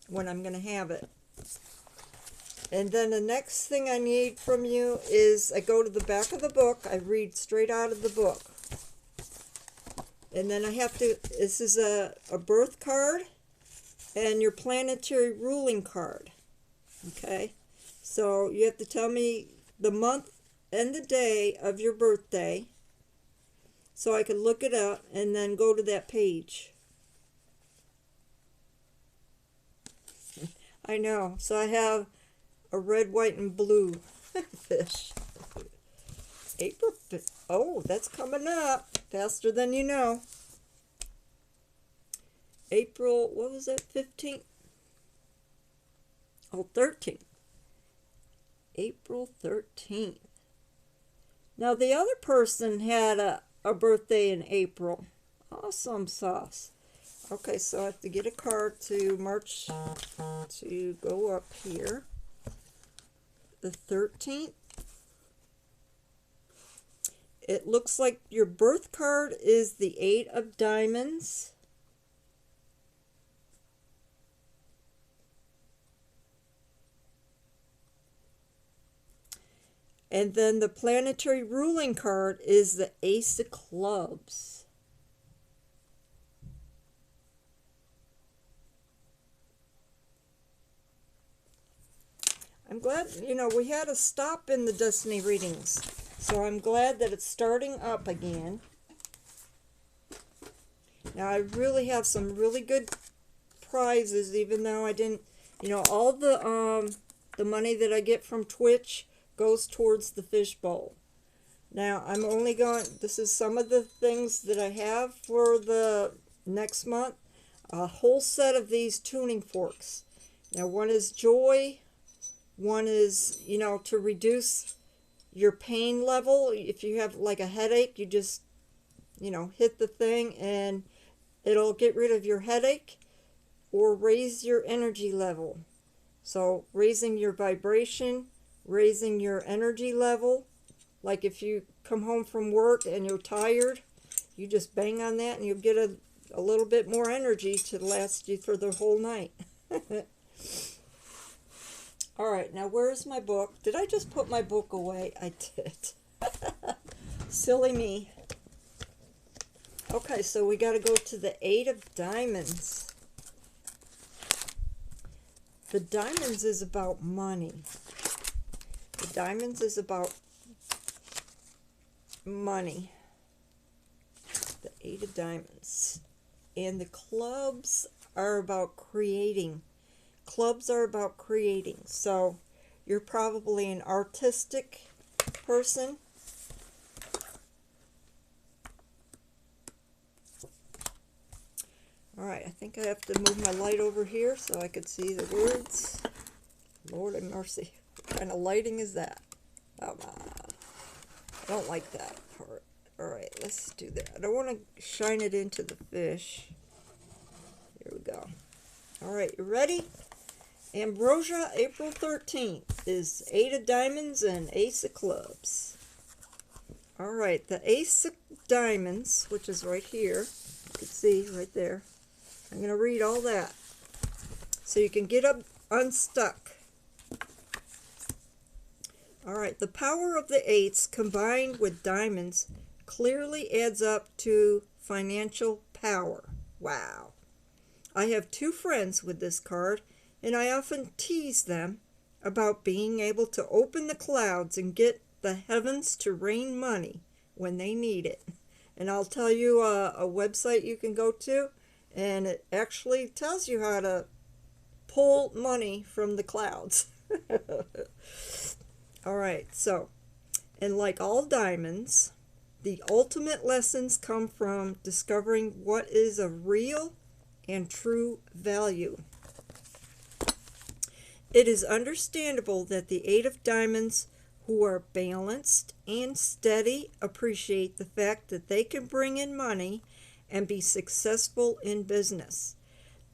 A: when I'm going to have it. And then the next thing I need from you is I go to the back of the book. I read straight out of the book. And then I have to, this is a birth card and your planetary ruling card. Okay? So you have to tell me the month and the day of your birthday so I can look it up and then go to that page. I know. So I have a red, white, and blue fish. April, oh, that's coming up faster than you know. April, what was that, 15th? Oh, 13th. April 13th. Now, the other person had a birthday in April. Awesome sauce. Okay, so I have to get a card to march to go up here. The 13th. It looks like your birth card is the 8 of diamonds. And then the planetary ruling card is the Ace of Clubs. I'm glad, you know, we had a stop in the Destiny readings. So I'm glad that it's starting up again. Now I really have some really good prizes, even though I didn't, you know, all the money that I get from Twitch goes towards the fishbowl. Now I'm only going, this is some of the things that I have for the next month. A whole set of these tuning forks. Now one is joy. One is, you know, to reduce your pain level. If you have like a headache, you just, you know, hit the thing and it'll get rid of your headache. Or raise your energy level. So raising your vibration, raising your energy level. Like if you come home from work and you're tired, you just bang on that and you'll get a little bit more energy to last you for the whole night. Alright, now where's my book? Did I just put my book away? I did. Silly me. Okay, so we got to go to the 8 of diamonds. The diamonds is about money. The diamonds is about money. The 8 of diamonds. And the clubs are about creating. Clubs are about creating. So you're probably an artistic person. Alright, I think I have to move my light over here so I could see the words. Lord have mercy. What kind of lighting is that? Come on. I don't like that part. Alright, let's do that. I don't want to shine it into the fish. Here we go. Alright, you ready? Ambrosia, April 13th is 8 of diamonds and ace of clubs. Alright, the ace of diamonds, which is right here. You can see right there. I'm going to read all that so you can get up unstuck. Alright, the power of the eights combined with diamonds clearly adds up to financial power. Wow. I have 2 friends with this card, and I often tease them about being able to open the clouds and get the heavens to rain money when they need it. And I'll tell you a website you can go to, and it actually tells you how to pull money from the clouds. Alright, so, and like all diamonds, the ultimate lessons come from discovering what is of real and true value. It is understandable that the 8 of diamonds who are balanced and steady appreciate the fact that they can bring in money and be successful in business.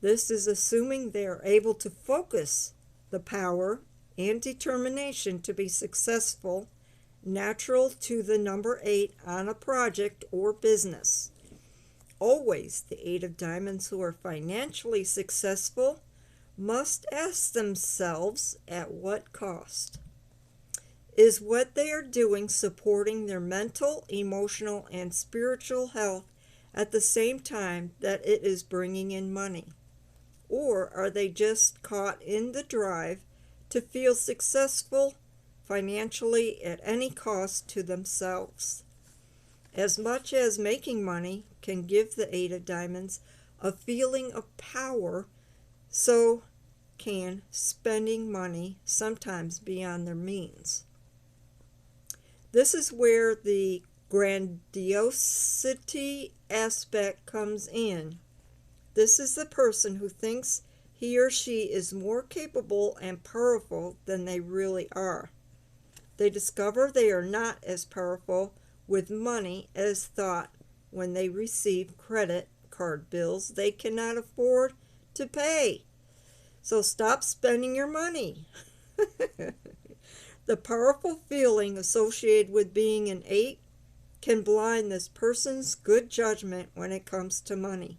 A: This is assuming they are able to focus the power and determination to be successful, natural to the number 8 on a project or business. Always, the 8 of diamonds who are financially successful must ask themselves at what cost. Is what they are doing supporting their mental, emotional, and spiritual health at the same time that it is bringing in money? Or are they just caught in the drive to feel successful financially at any cost to themselves? As much as making money can give the 8 of diamonds a feeling of power, so can spending money sometimes beyond their means. This is where the grandiosity aspect comes in. This is the person who thinks he or she is more capable and powerful than they really are. They discover they are not as powerful with money as thought when they receive credit card bills they cannot afford to pay. So stop spending your money. The powerful feeling associated with being an 8 can blind this person's good judgment when it comes to money.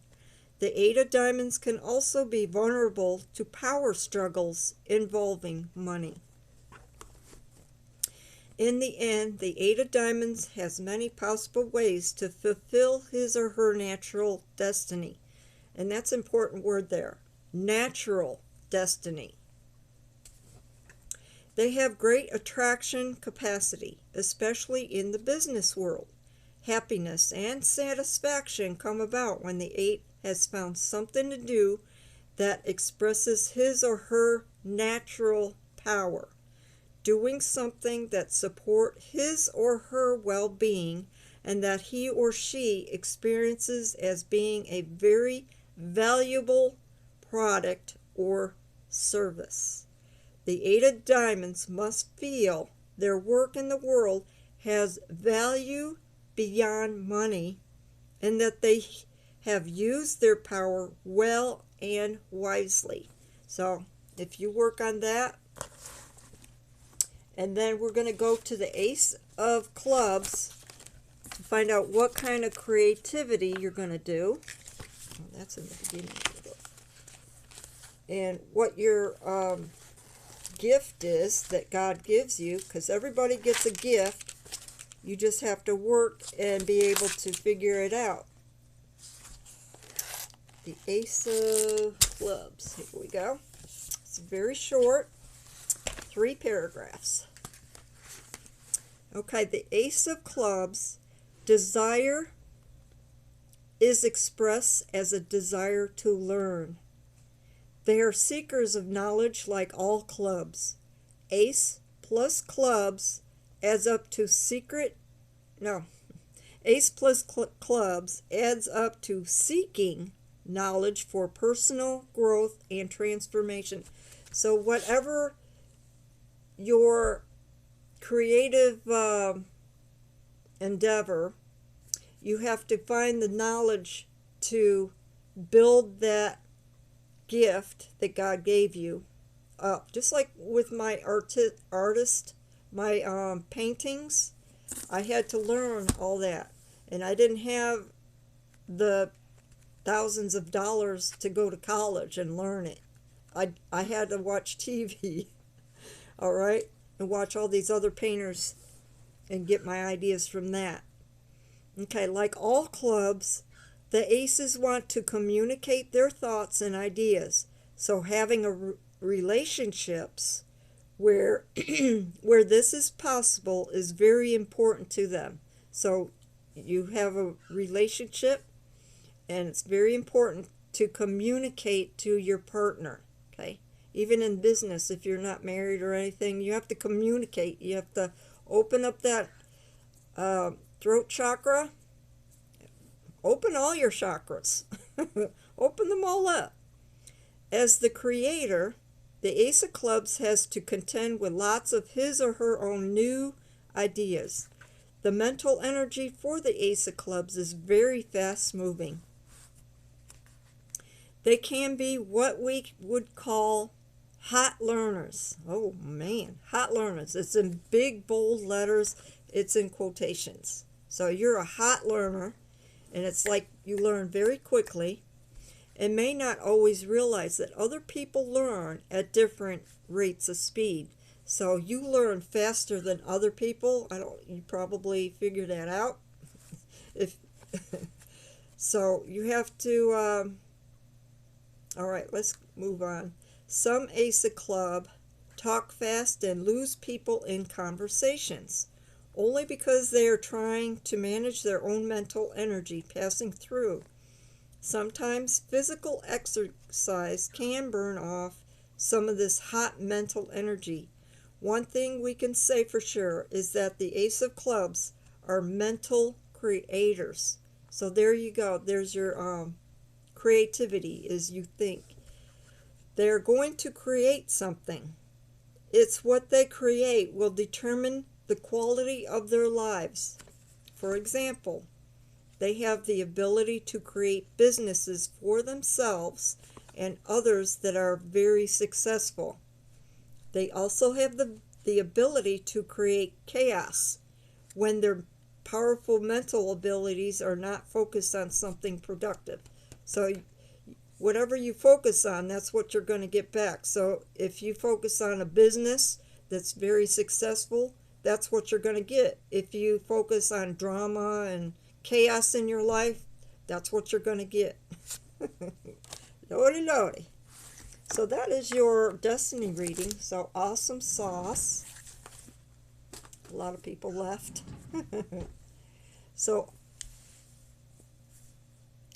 A: The 8 of diamonds can also be vulnerable to power struggles involving money. In the end, the 8 of diamonds has many possible ways to fulfill his or her natural destiny. And that's an important word there. Natural destiny. They have great attraction capacity, especially in the business world. Happiness and satisfaction come about when the 8 has found something to do that expresses his or her natural power. Doing something that supports his or her well-being and that he or she experiences as being a very valuable product or service. The 8 of diamonds must feel their work in the world has value beyond money and that they have used their power well and wisely. So if you work on that, and then we're going to go to the ace of clubs to find out what kind of creativity you're going to do. Oh, that's in the beginning of the book. And what your gift is that God gives you, because everybody gets a gift. You just have to work and be able to figure it out. The ace of clubs. Here we go. It's very short. 3 paragraphs. Okay, the ace of clubs. Desire is expressed as a desire to learn. They are seekers of knowledge like all clubs. Ace plus clubs adds up to ace plus clubs adds up to seeking knowledge for personal growth and transformation. So whatever your creative endeavor, you have to find the knowledge to build that gift that God gave you up. Just like with my my paintings, I had to learn all that. And I didn't have the thousands of dollars to go to college and learn it. I had to watch TV, all right, and watch all these other painters and get my ideas from that. Okay, like all clubs, the aces want to communicate their thoughts and ideas. So having relationships where where this is possible is very important to them. So you have a relationship, and it's very important to communicate to your partner. Okay, even in business, if you're not married or anything, you have to communicate. You have to open up that throat chakra. Open all your chakras. Open them all up. As the creator, the Ace of Clubs has to contend with lots of his or her own new ideas. The mental energy for the Ace of Clubs is very fast moving. They can be what we would call hot learners. Oh man, hot learners. It's in big bold letters. It's in quotations. So you're a hot learner, and it's like you learn very quickly and may not always realize that other people learn at different rates of speed. So you learn faster than other people. You probably figure that out. If so, you have to all right, let's move on. Some Ace of Club talk fast and lose people in conversations, only because they are trying to manage their own mental energy passing through. Sometimes physical exercise can burn off some of this hot mental energy. One thing we can say for sure is that the Ace of Clubs are mental creators. So there you go. There's your creativity, as you think. They're going to create something. It's what they create will determine the quality of their lives. For example, they have the ability to create businesses for themselves and others that are very successful. They also have the ability to create chaos when their powerful mental abilities are not focused on something productive. So whatever you focus on, that's what you're going to get back. So if you focus on a business that's very successful, that's what you're going to get. If you focus on drama and chaos in your life, that's what you're going to get. Lordy, lordy. So that is your destiny reading. So awesome sauce. A lot of people left. So,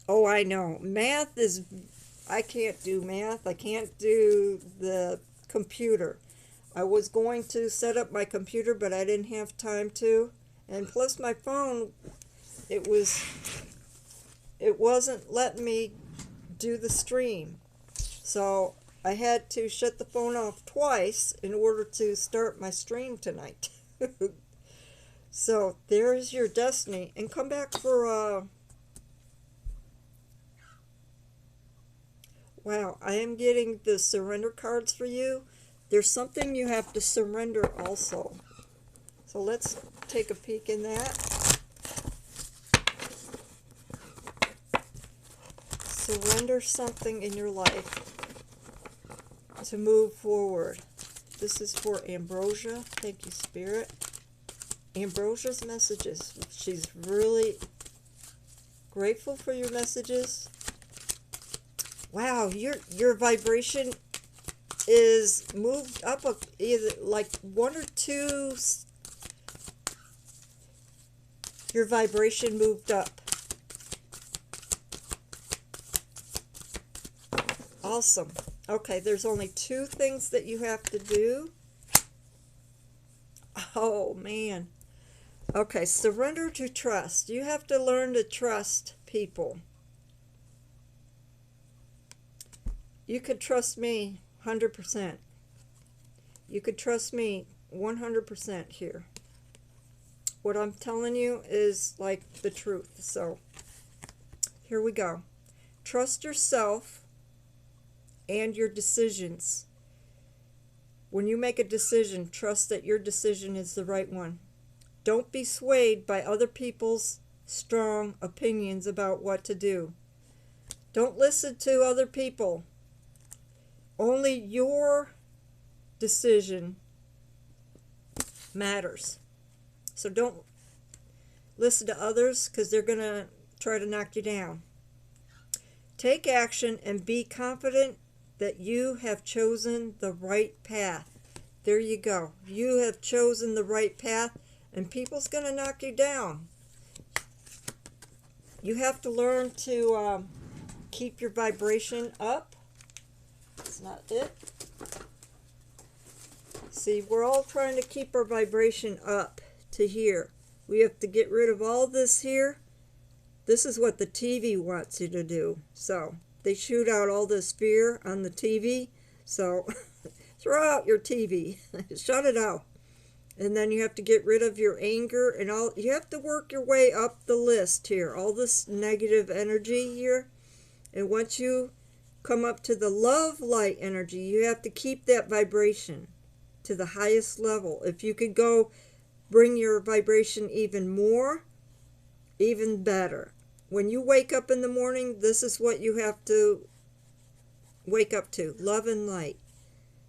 A: oh, I know. Math is, I can't do math. I can't do the computer. I was going to set up my computer, but I didn't have time to. And plus my phone, it wasn't letting me do the stream. So I had to shut the phone off twice in order to start my stream tonight. So there's your destiny. And come back for wow, I am getting the surrender cards for you. There's something you have to surrender also. So let's take a peek in that. Surrender something in your life to move forward. This is for Ambrosia. Thank you, Spirit. Ambrosia's messages. She's really grateful for your messages. Wow, your vibration is moved up either like one or two. Your vibration moved up. Awesome. Okay, there's only two things that you have to do. Oh, man. Okay, surrender to trust. You have to learn to trust people. You could trust me 100%. You could trust me 100% here. What I'm telling you is like the truth. So here we go. Trust yourself and your decisions. When you make a decision, trust that your decision is the right one. Don't be swayed by other people's strong opinions about what to do. Don't listen to other people. Only your decision matters. So don't listen to others, because they're going to try to knock you down. Take action and be confident that you have chosen the right path. There you go. You have chosen the right path, and people's going to knock you down. You have to learn to keep your vibration up. That's not it. See, we're all trying to keep our vibration up to here. We have to get rid of all this here. This is what the TV wants you to do. So they shoot out all this fear on the TV. So throw out your TV. Shut it out. And then you have to get rid of your anger and all. You have to work your way up the list here. All this negative energy here. And once you come up to the love light energy, you have to keep that vibration to the highest level. If you could go bring your vibration even more, even better. When you wake up in the morning, this is what you have to wake up to. Love and light.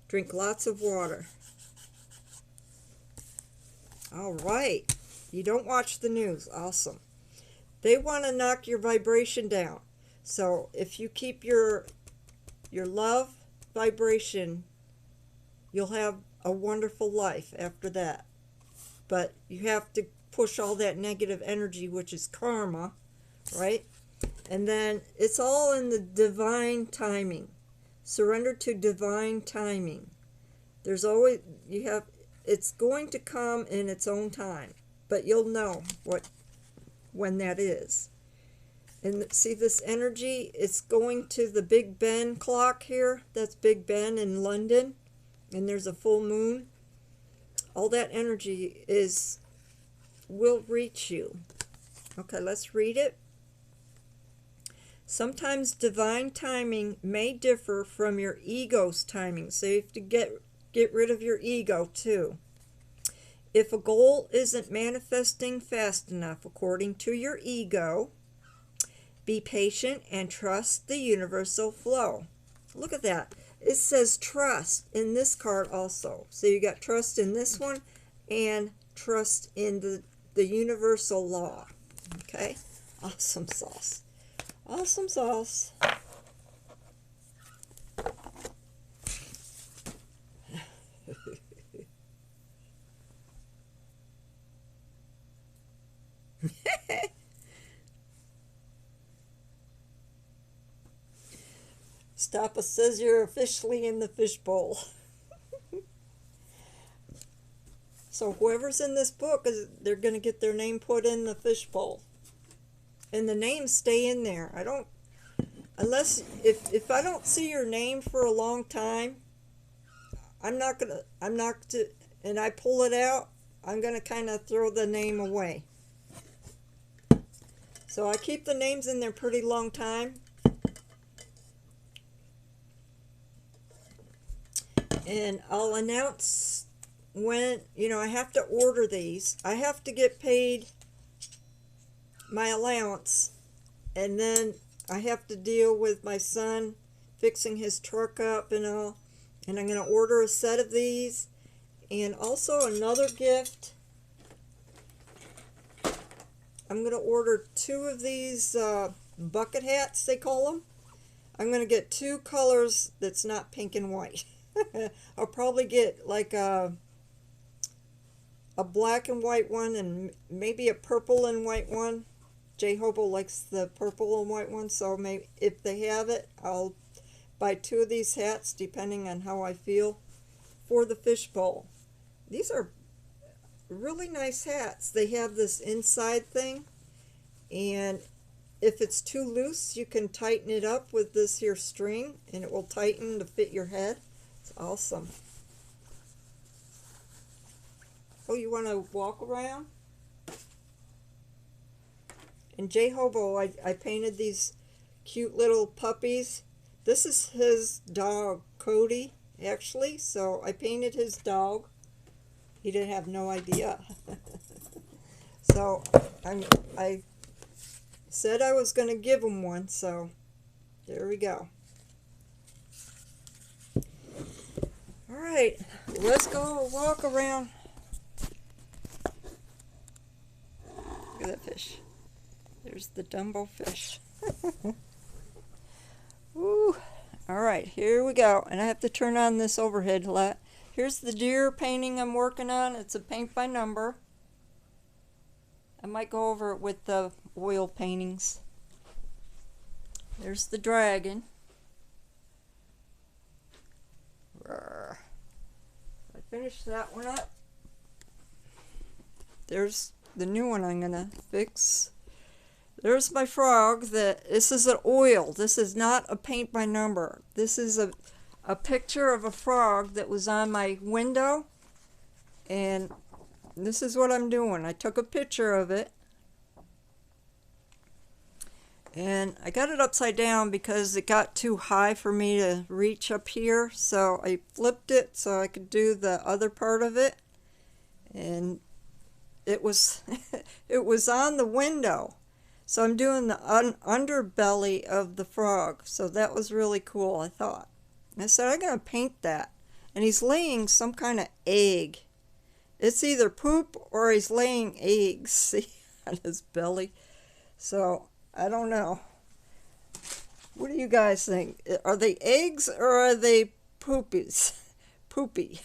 A: Drink lots of water. All right. You don't watch the news. Awesome. They want to knock your vibration down. So if you keep your love vibration, you'll have a wonderful life after that. But you have to push all that negative energy, which is karma, right? And then it's all in the divine timing. Surrender to divine timing. There's always, it's going to come in its own time, but you'll know when that is. And see this energy, it's going to the Big Ben clock here. That's Big Ben in London. And there's a full moon. All that energy will reach you. Okay, let's read it. Sometimes divine timing may differ from your ego's timing. So you have to get rid of your ego too. If a goal isn't manifesting fast enough according to your ego, be patient and trust the universal flow. Look at that. It says trust in this card also. So you got trust in this one and trust in the universal law. Okay? Awesome sauce. Awesome sauce. Stoppa says you're officially in the fishbowl. So whoever's in this book, they're going to get their name put in the fishbowl. And the names stay in there. Unless, if I don't see your name for a long time, and I pull it out, I'm going to kind of throw the name away. So I keep the names in there pretty long time. And I'll announce when, I have to order these. I have to get paid my allowance, and then I have to deal with my son fixing his truck up and all. And I'm going to order a set of these. And also another gift. I'm going to order 2 of these bucket hats, they call them. I'm going to get 2 colors that's not pink and white. I'll probably get like a black and white one and maybe a purple and white one. J Hobo likes the purple and white one, so maybe if they have it, I'll buy 2 of these hats depending on how I feel for the fishbowl. These are really nice hats. They have this inside thing, and if it's too loose, you can tighten it up with this here string, and it will tighten to fit your head. It's awesome. Oh, you want to walk around? In J Hobo, I painted these cute little puppies. This is his dog, Cody, actually. So I painted his dog. He didn't have no idea. So I said I was going to give him one, so there we go. All right, let's go walk around. Look at that fish. There's the Dumbo fish. Woo. All right, here we go. And I have to turn on this overhead light. Here's the deer painting I'm working on. It's a paint by number. I might go over it with the oil paintings. There's the dragon. Rawr. I finished that one up. There's the new one I'm gonna fix. There's my frog. This is an oil. This is not a paint by number. This is a picture of a frog that was on my window, and this is what I'm doing. I took a picture of it, and I got it upside down because it got too high for me to reach up here, so I flipped it so I could do the other part of it, and it was it was on the window. So I'm doing the underbelly of the frog. So that was really cool, I thought. And I said, I'm going to paint that. And he's laying some kind of egg. It's either poop or he's laying eggs, see, on his belly. So, I don't know. What do you guys think? Are they eggs or are they poopies? Poopy.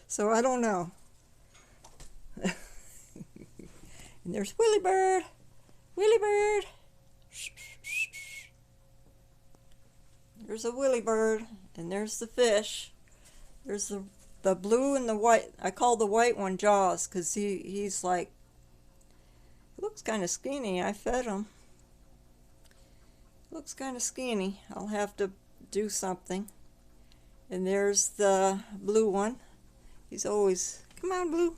A: So, I don't know. And there's Willy Bird. Willy Bird. There's a Willy Bird. And there's the fish. There's the blue and the white. I call the white one Jaws because he's like, he looks kind of skinny. I fed him. Looks kind of skinny. I'll have to do something. And there's the blue one. He's always, come on, Blue.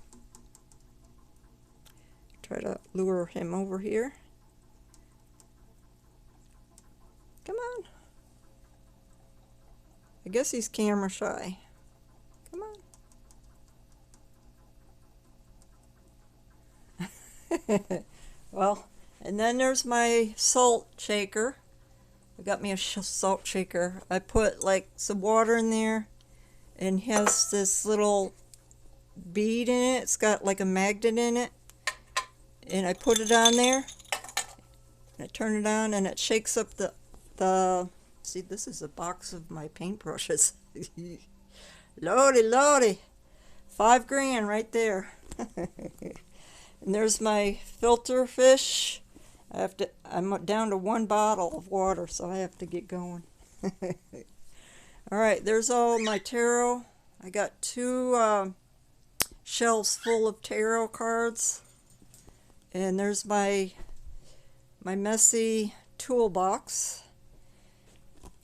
A: Try to lure him over here. Come on. I guess he's camera shy. Come on. Well, and then there's my salt shaker. I got me a salt shaker. I put like some water in there, and has this little bead in it. It's got like a magnet in it. And I put it on there, and I turn it on, and it shakes up the see, this is a box of my paintbrushes. Lordy, lordy, $5 right there. And there's my filter fish. I'm down to 1 bottle of water, so I have to get going. All right, there's all my tarot. I got 2 shelves full of tarot cards. And there's my messy toolbox.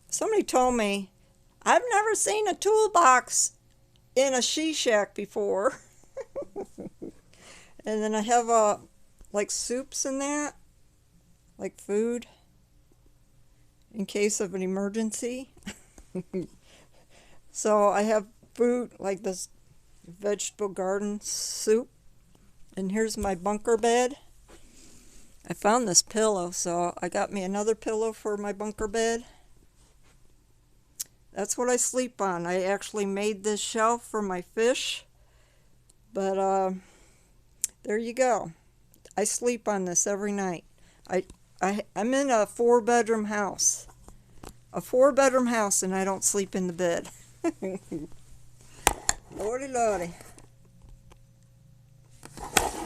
A: Somebody told me, I've never seen a toolbox in a she shack before. And then I have like soups in that, like food, in case of an emergency. So I have food, like this vegetable garden soup. And here's my bunker bed. I found this pillow, so I got me another pillow for my bunker bed. That's what I sleep on. I actually made this shelf for my fish. But there you go. I sleep on this every night. I'm in a 4-bedroom house. A 4-bedroom house, and I don't sleep in the bed. Lordy, lordy.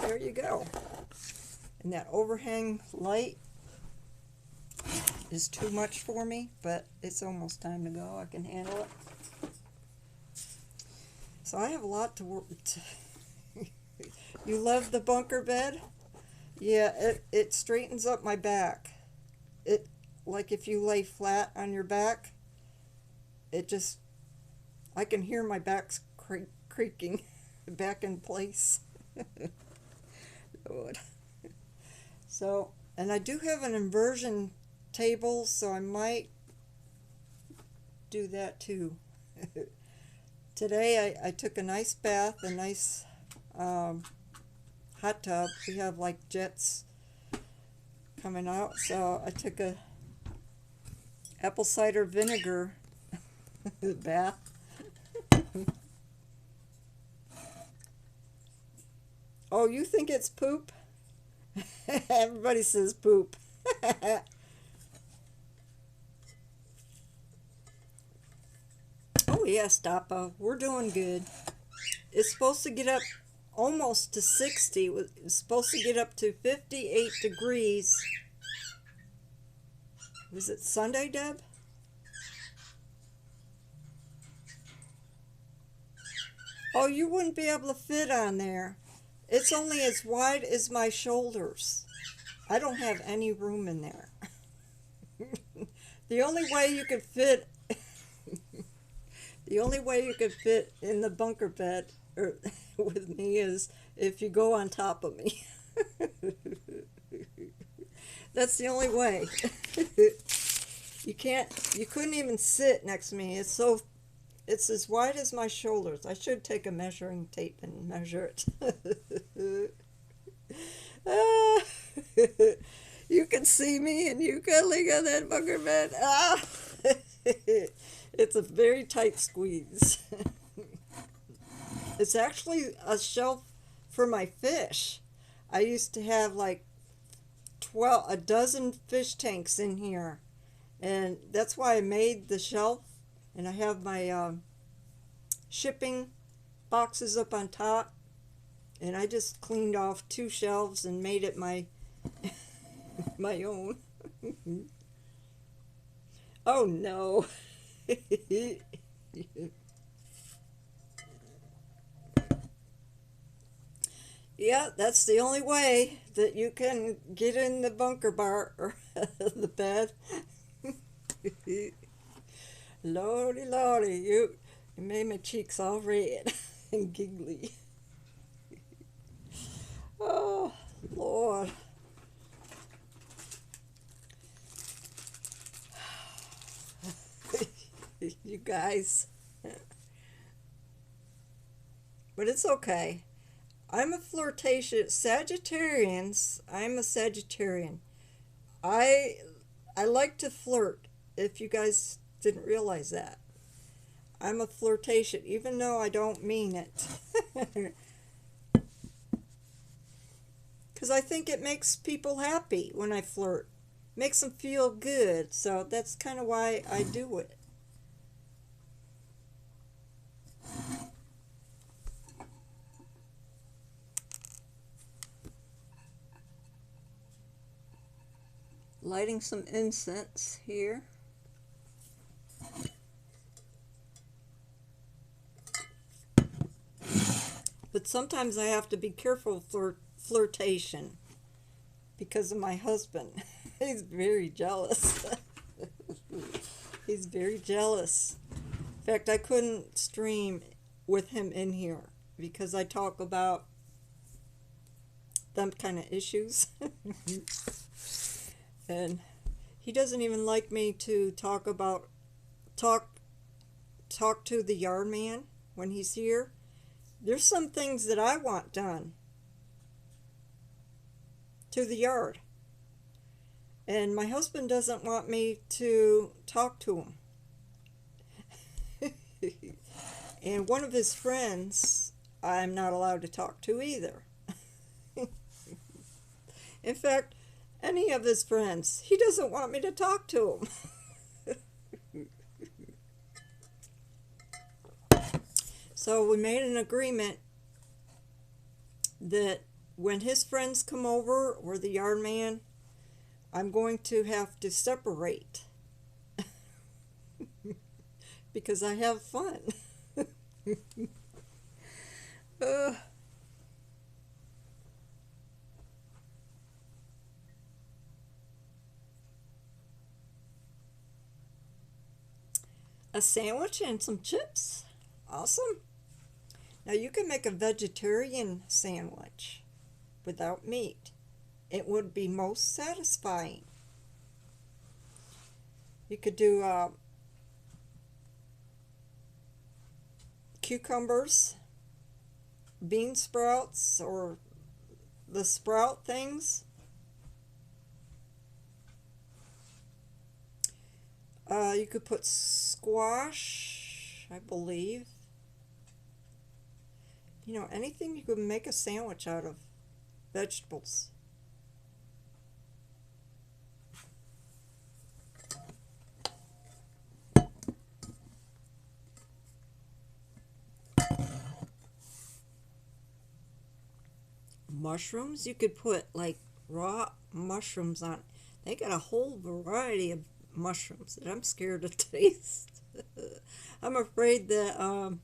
A: There you go. And that overhang light is too much for me, but it's almost time to go. I can handle it. So I have a lot to work with. You love the bunker bed? Yeah, it straightens up my back. It, like if you lay flat on your back, it just, I can hear my back's creaking back in place. Lord. So, and I do have an inversion table, so I might do that too. Today I took a nice bath, a nice hot tub. We have like jets coming out, so I took a apple cider vinegar bath. Oh, you think it's poop? Everybody says poop. Oh yes, Dappa, we're doing good. It's supposed to get up almost to 60. It's supposed to get up to 58 degrees. Was it Sunday, Deb? Oh, you wouldn't be able to fit on there. It's only as wide as my shoulders. I don't have any room in there. The only way you could fit the only way you could fit in the bunker bed with me is if you go on top of me. That's the only way. You couldn't even sit next to me. It's as wide as my shoulders. I should take a measuring tape and measure it. You can see me and you cuddling on that bunker bed. It's a very tight squeeze. It's actually a shelf for my fish. I used to have like a dozen fish tanks in here, and that's why I made the shelf. And I have my shipping boxes up on top, and I just cleaned off 2 shelves and made it my my own. Oh no. Yeah, that's the only way that you can get in the bunker bar or the bed. Lordy, lordy, you made my cheeks all red and giggly. Oh, Lord. You guys. But it's okay. I'm a flirtatious Sagittarians. I'm a Sagittarian. I I like to flirt. If you guys didn't realize that, I'm a flirtatious, even though I don't mean it. Because I think it makes people happy when I flirt. Makes them feel good. So that's kind of why I do it. Lighting some incense here. But sometimes I have to be careful for flirtation because of my husband. He's very jealous. He's very jealous. In fact, I couldn't stream with him in here because I talk about them kind of issues. And he doesn't even like me to talk to the yard man when he's here. There's some things that I want done to the yard, and my husband doesn't want me to talk to him. And one of his friends I'm not allowed to talk to either. In fact, any of his friends, he doesn't want me to talk to him. So we made an agreement that when his friends come over, or the yard man, I'm going to have to separate. Because I have fun. uh, A sandwich and some chips. Awesome. Now you can make a vegetarian sandwich without meat. It would be most satisfying. You could do cucumbers, bean sprouts, or the sprout things. You could put squash, I believe. You know, anything you could make a sandwich out of vegetables. Mushrooms, you could put like raw mushrooms on. They got a whole variety of mushrooms that I'm scared to taste. I'm afraid that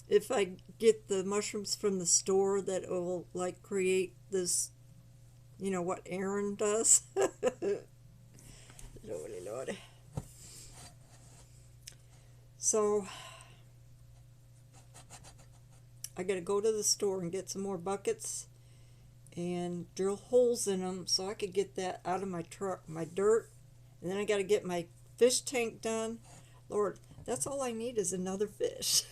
A: if I get the mushrooms from the store, that it will like create this, you know, what Aaron does. Lordy, lordy. So I gotta go to the store and get some more buckets and drill holes in them so I could get that out of my truck, my dirt. And then I got to get my fish tank done. Lord, that's all I need is another fish.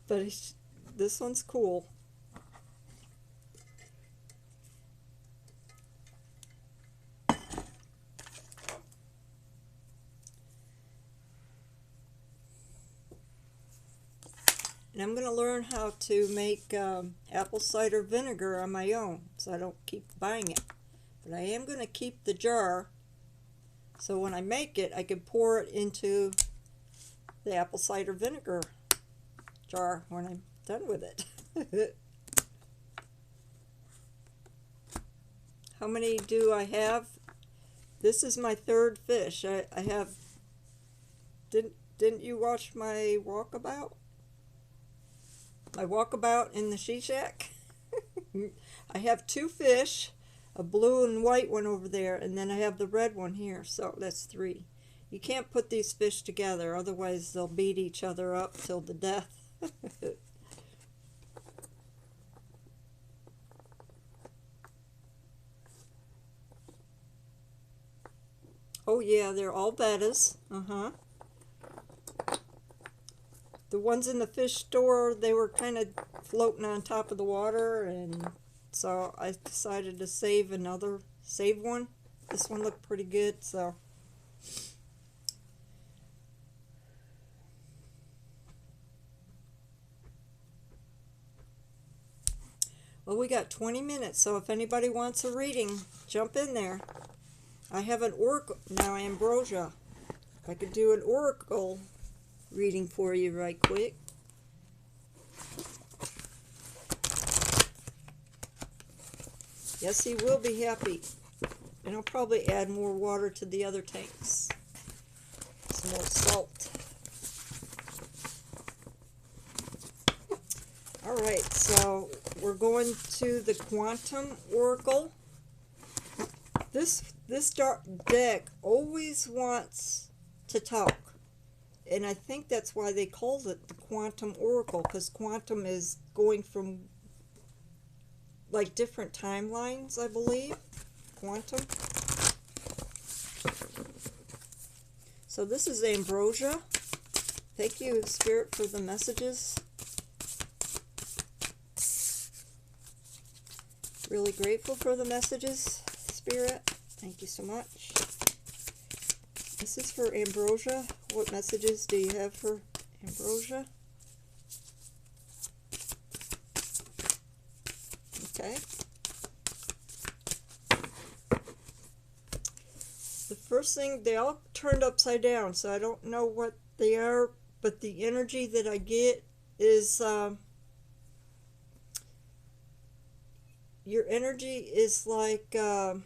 A: But this one's cool. And I'm going to learn how to make apple cider vinegar on my own, so I don't keep buying it. But I am going to keep the jar, so when I make it, I can pour it into the apple cider vinegar jar when I'm done with it. How many do I have? This is my third fish. I have... Didn't you watch my walkabout? My walkabout in the she shack? I have two fish, a blue and white one over there, and then I have the red one here, so that's three. You can't put these fish together, otherwise they'll beat each other up till the death. Oh yeah, they're all bettas. The ones in the fish store, they were kind of floating on top of the water, and so I decided to save one. This one looked pretty good, so. Well, we got 20 minutes, so if anybody wants a reading, jump in there. I have an oracle, now ambrosia. I could do an oracle reading for you right quick. Yes, he will be happy. And I'll probably add more water to the other tanks. Some more salt. Alright, so we're going to the quantum oracle. This deck always wants to talk. And I think that's why they called it the quantum oracle, because quantum is going from like different timelines, I believe. Quantum. So this is ambrosia. Thank you, Spirit, for the messages. Really grateful for the messages, Spirit. Thank you so much. This is for ambrosia. What messages do you have for ambrosia? Okay. The first thing, they all turned upside down, so I don't know what they are, but the energy that I get is your energy is like a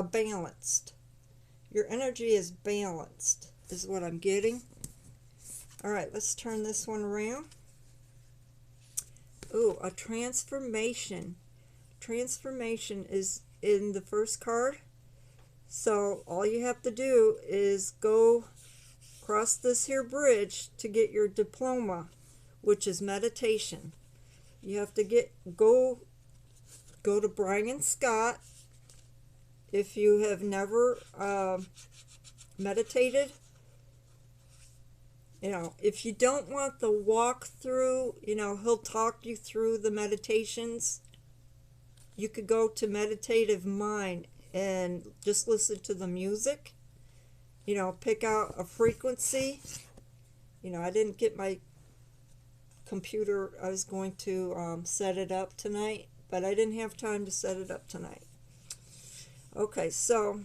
A: balanced. Your energy is balanced, is what I'm getting. Alright, let's turn this one around. Ooh, a transformation. Transformation is in the first card. So all you have to do is go cross this here bridge to get your diploma, which is meditation. You have to go to Brian Scott. If you have never meditated, if you don't want the walkthrough, he'll talk you through the meditations. You could go to Meditative Mind and just listen to the music. Pick out a frequency. I didn't get my computer. I was going to set it up tonight, but I didn't have time to set it up tonight. Okay, so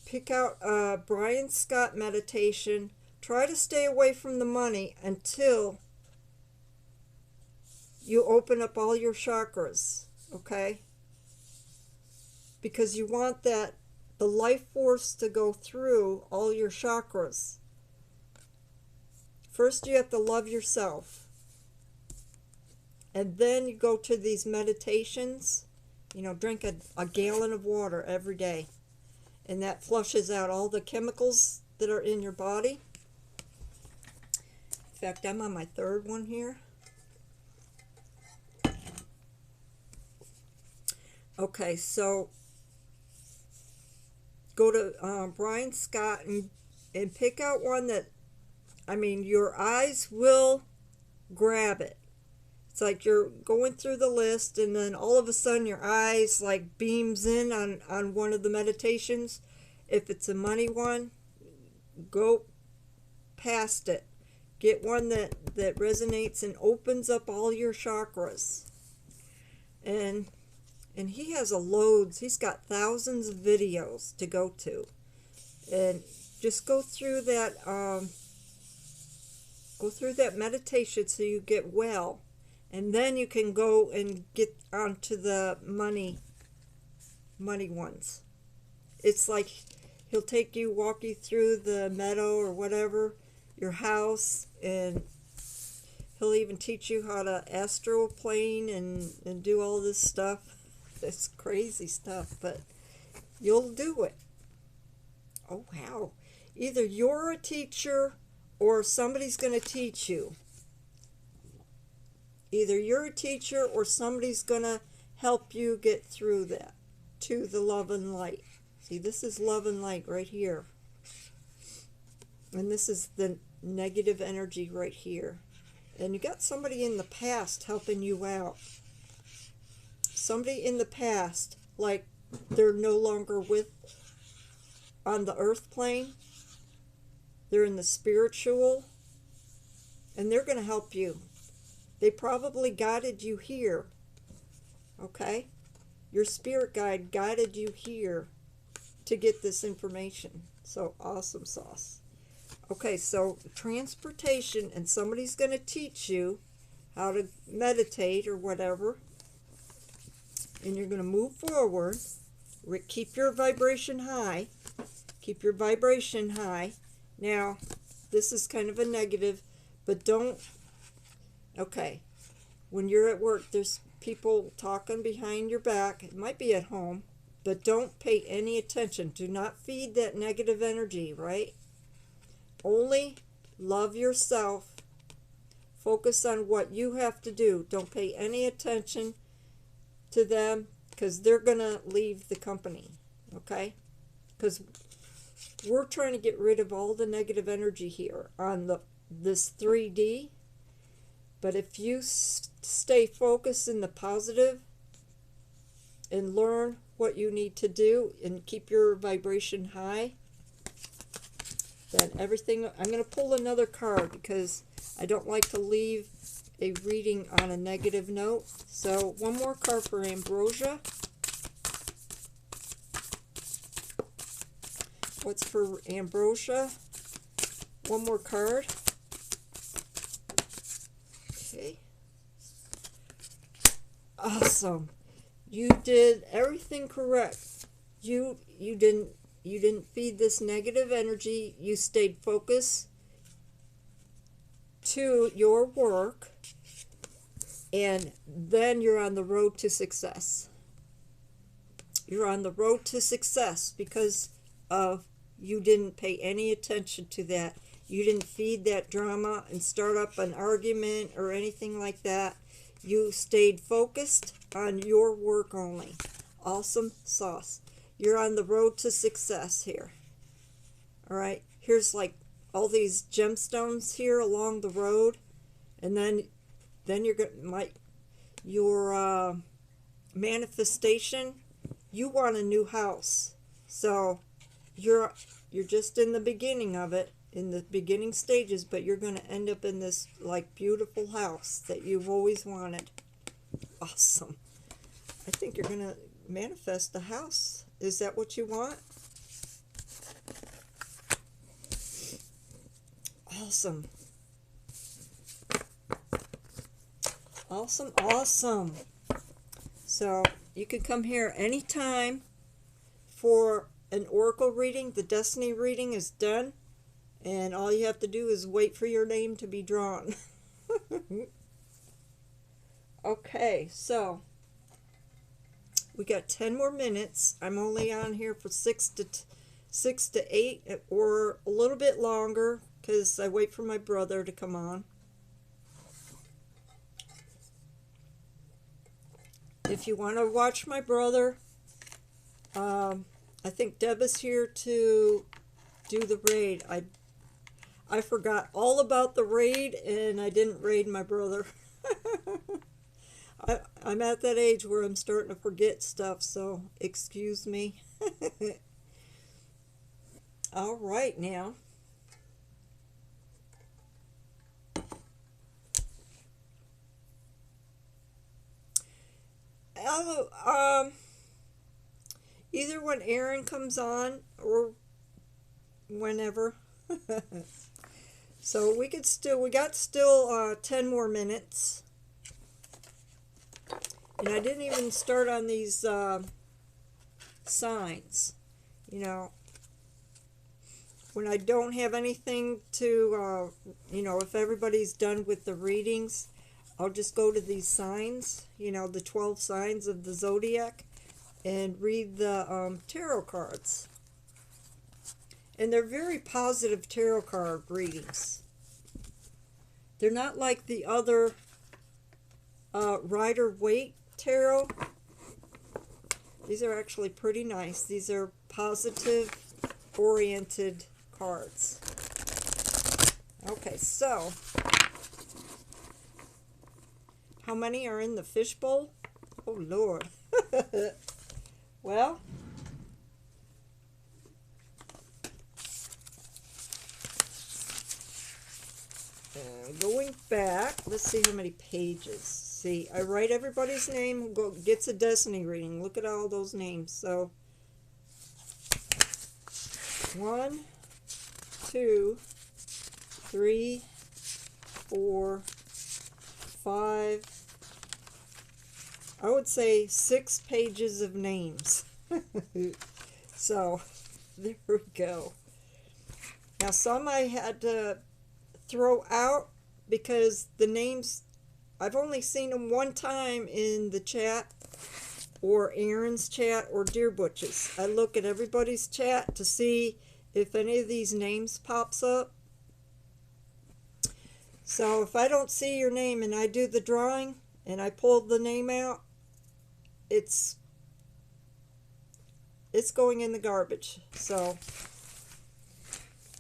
A: pick out Brian Scott meditation. Try to stay away from the money until you open up all your chakras, okay? Because you want the life force to go through all your chakras. First, you have to love yourself. And then you go to these meditations. Drink a gallon of water every day. And that flushes out all the chemicals that are in your body. In fact, I'm on my third one here. Okay, so go to Brian Scott and pick out one that, your eyes will grab it. It's like you're going through the list and then all of a sudden your eyes like beams in on one of the meditations. If it's a money one, go past it. Get one that resonates and opens up all your chakras. And he has he's got thousands of videos to go to. And just go through that meditation so you get well. And then you can go and get onto the money ones. It's like he'll walk you through the meadow or whatever, your house, and he'll even teach you how to astral plane and do all this stuff. It's crazy stuff, but you'll do it. Oh, wow. Either you're a teacher or somebody's going to teach you. Either you're a teacher or somebody's going to help you get through that to the love and light. See, this is love and light right here. And this is the negative energy right here. And you got somebody in the past helping you out. Somebody in the past, like they're no longer on the earth plane. They're in the spiritual. And they're going to help you. They probably guided you here, okay? Your spirit guide guided you here to get this information. So, awesome sauce. Okay, so transportation, and somebody's going to teach you how to meditate or whatever. And you're going to move forward. Keep your vibration high. Keep your vibration high. Now, this is kind of a negative, but don't... Okay, when you're at work, there's people talking behind your back. It might be at home, but don't pay any attention. Do not feed that negative energy, right? Only love yourself. Focus on what you have to do. Don't pay any attention to them because they're going to leave the company, okay? Because we're trying to get rid of all the negative energy here on this 3D. But if you stay focused in the positive and learn what you need to do and keep your vibration high, then everything... I'm going to pull another card because I don't like to leave a reading on a negative note. So one more card for Ambrosia. What's for Ambrosia? One more card. Okay. Awesome. You did everything correct. You didn't feed this negative energy. You stayed focused to your work, and then you're on the road to success. You're on the road to success because you didn't pay any attention to that. You didn't feed that drama and start up an argument or anything like that. You stayed focused on your work only. Awesome sauce. You're on the road to success here. All right. Here's like all these gemstones here along the road, and then you're going your manifestation. You want a new house, so you're just in the beginning of it, in the beginning stages, but you're going to end up in this like beautiful house that you've always wanted. Awesome. I think you're going to manifest the house. Is that what you want? Awesome. Awesome, awesome. So you can come here anytime for an oracle reading. The destiny reading is done, and all you have to do is wait for your name to be drawn. Okay, so we got 10 more minutes. I'm only on here for 6 to 8 or a little bit longer because I wait for my brother to come on. If you want to watch my brother, I think Deb is here to do the raid. I forgot all about the raid and I didn't raid my brother. I'm at that age where I'm starting to forget stuff, so excuse me. All right now. Either when Aaron comes on or whenever. So we got still 10 more minutes. And I didn't even start on these signs. You know, when I don't have anything to, if everybody's done with the readings, I'll just go to these signs, the 12 signs of the zodiac, and read the tarot cards. And they're very positive tarot card readings. They're not like the other Rider-Waite tarot. These are actually pretty nice. These are positive oriented cards. Okay, so how many are in the fishbowl? Oh Lord. Well, going back, let's see how many pages. See, I write everybody's name who gets a destiny reading. Look at all those names. So 1, 2, 3, 4, 5, I would say 6 pages of names. So there we go. Now some I had to throw out because the names, I've only seen them one time in the chat or Aaron's chat or Dear Butch's. I look at everybody's chat to see if any of these names pops up. So if I don't see your name and I do the drawing and I pull the name out, it's going in the garbage. So,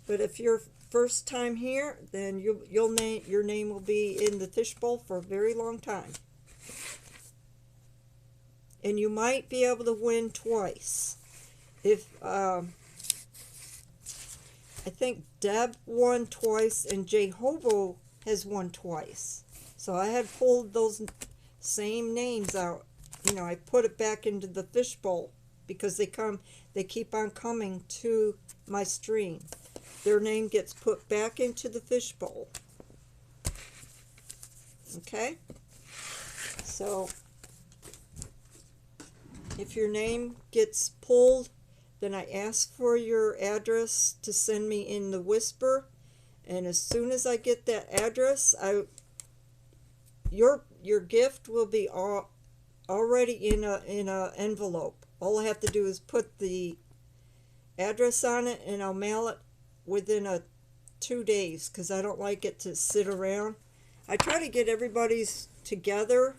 A: but if you're first time here, then your name will be in the fishbowl for a very long time. And you might be able to win twice. If I think Deb won twice and Jay Hobo has won twice. So I had pulled those same names out. I put it back into the fishbowl because they keep on coming to my stream. Their name gets put back into the fishbowl. Okay? So if your name gets pulled, then I ask for your address to send me in the whisper, and as soon as I get that address, your gift will be already in a envelope All I have to do is put the address on it, and I'll mail it within 2 days, because I don't like it to sit around. I try to get everybody's together,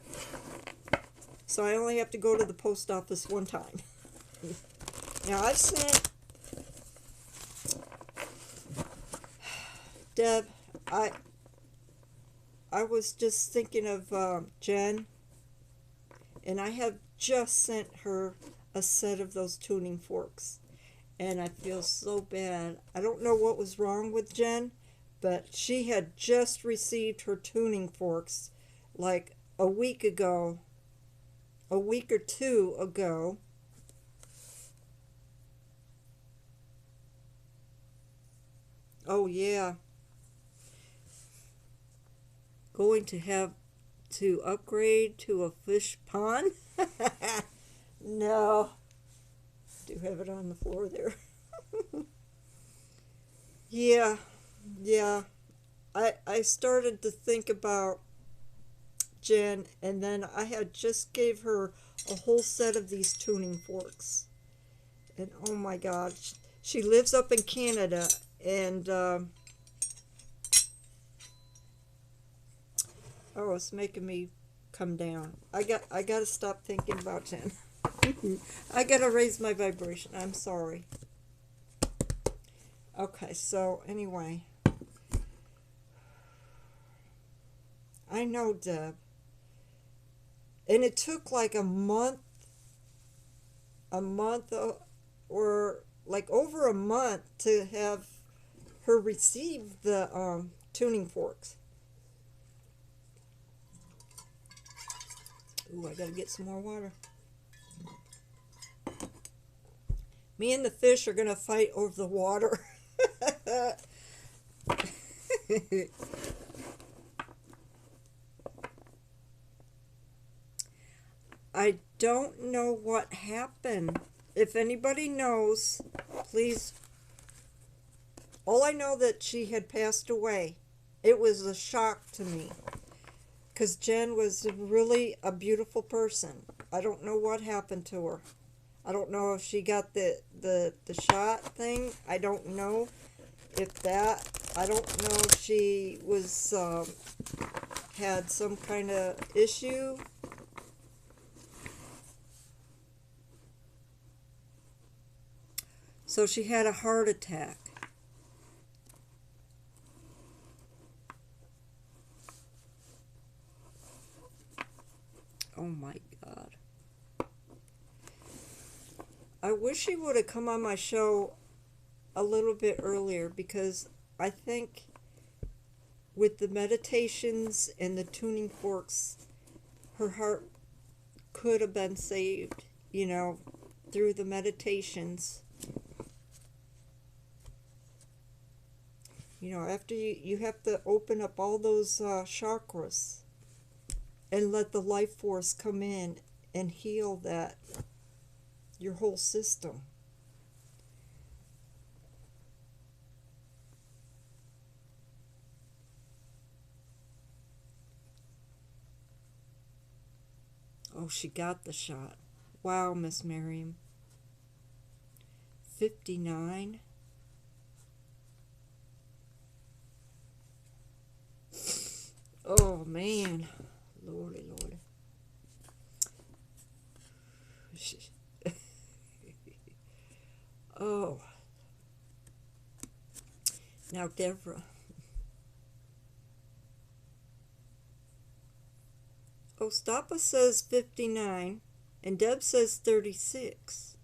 A: so I only have to go to the post office one time. Now I've sent Deb, I was just thinking of Jen, and I have just sent her a set of those tuning forks, and I feel so bad. I don't know what was wrong with Jen, but she had just received her tuning forks like a week ago, a week or two ago. Oh yeah, going to have to upgrade to a fish pond? No. Do have it on the floor there. Yeah, yeah. I started to think about Jen, and then I had just gave her a whole set of these tuning forks. And oh my God, she lives up in Canada, and oh, it's making me come down. I got to stop thinking about Jen. I got to raise my vibration. I'm sorry. Okay, so anyway, I know Deb, and it took like a month or like over a month to have her receive the tuning forks. Ooh, I gotta get some more water. Me and the fish are gonna fight over the water. I don't know what happened. If anybody knows, please. All I know that she had passed away. It was a shock to me, because Jen was really a beautiful person. I don't know what happened to her. I don't know if she got the shot thing. I don't know if that. I don't know if she was had some kind of issue. So she had a heart attack. Oh my God. I wish she would have come on my show a little bit earlier, because I think with the meditations and the tuning forks, her heart could have been saved, you know, through the meditations. You know, after you have to open up all those chakras and let the life force come in and heal that, your whole system. Oh, she got the shot. Wow, Miss Miriam. 59? Oh, man. Lordy, Lordy. Oh. Now, Deborah. Ostapa says 59, and Deb says 36.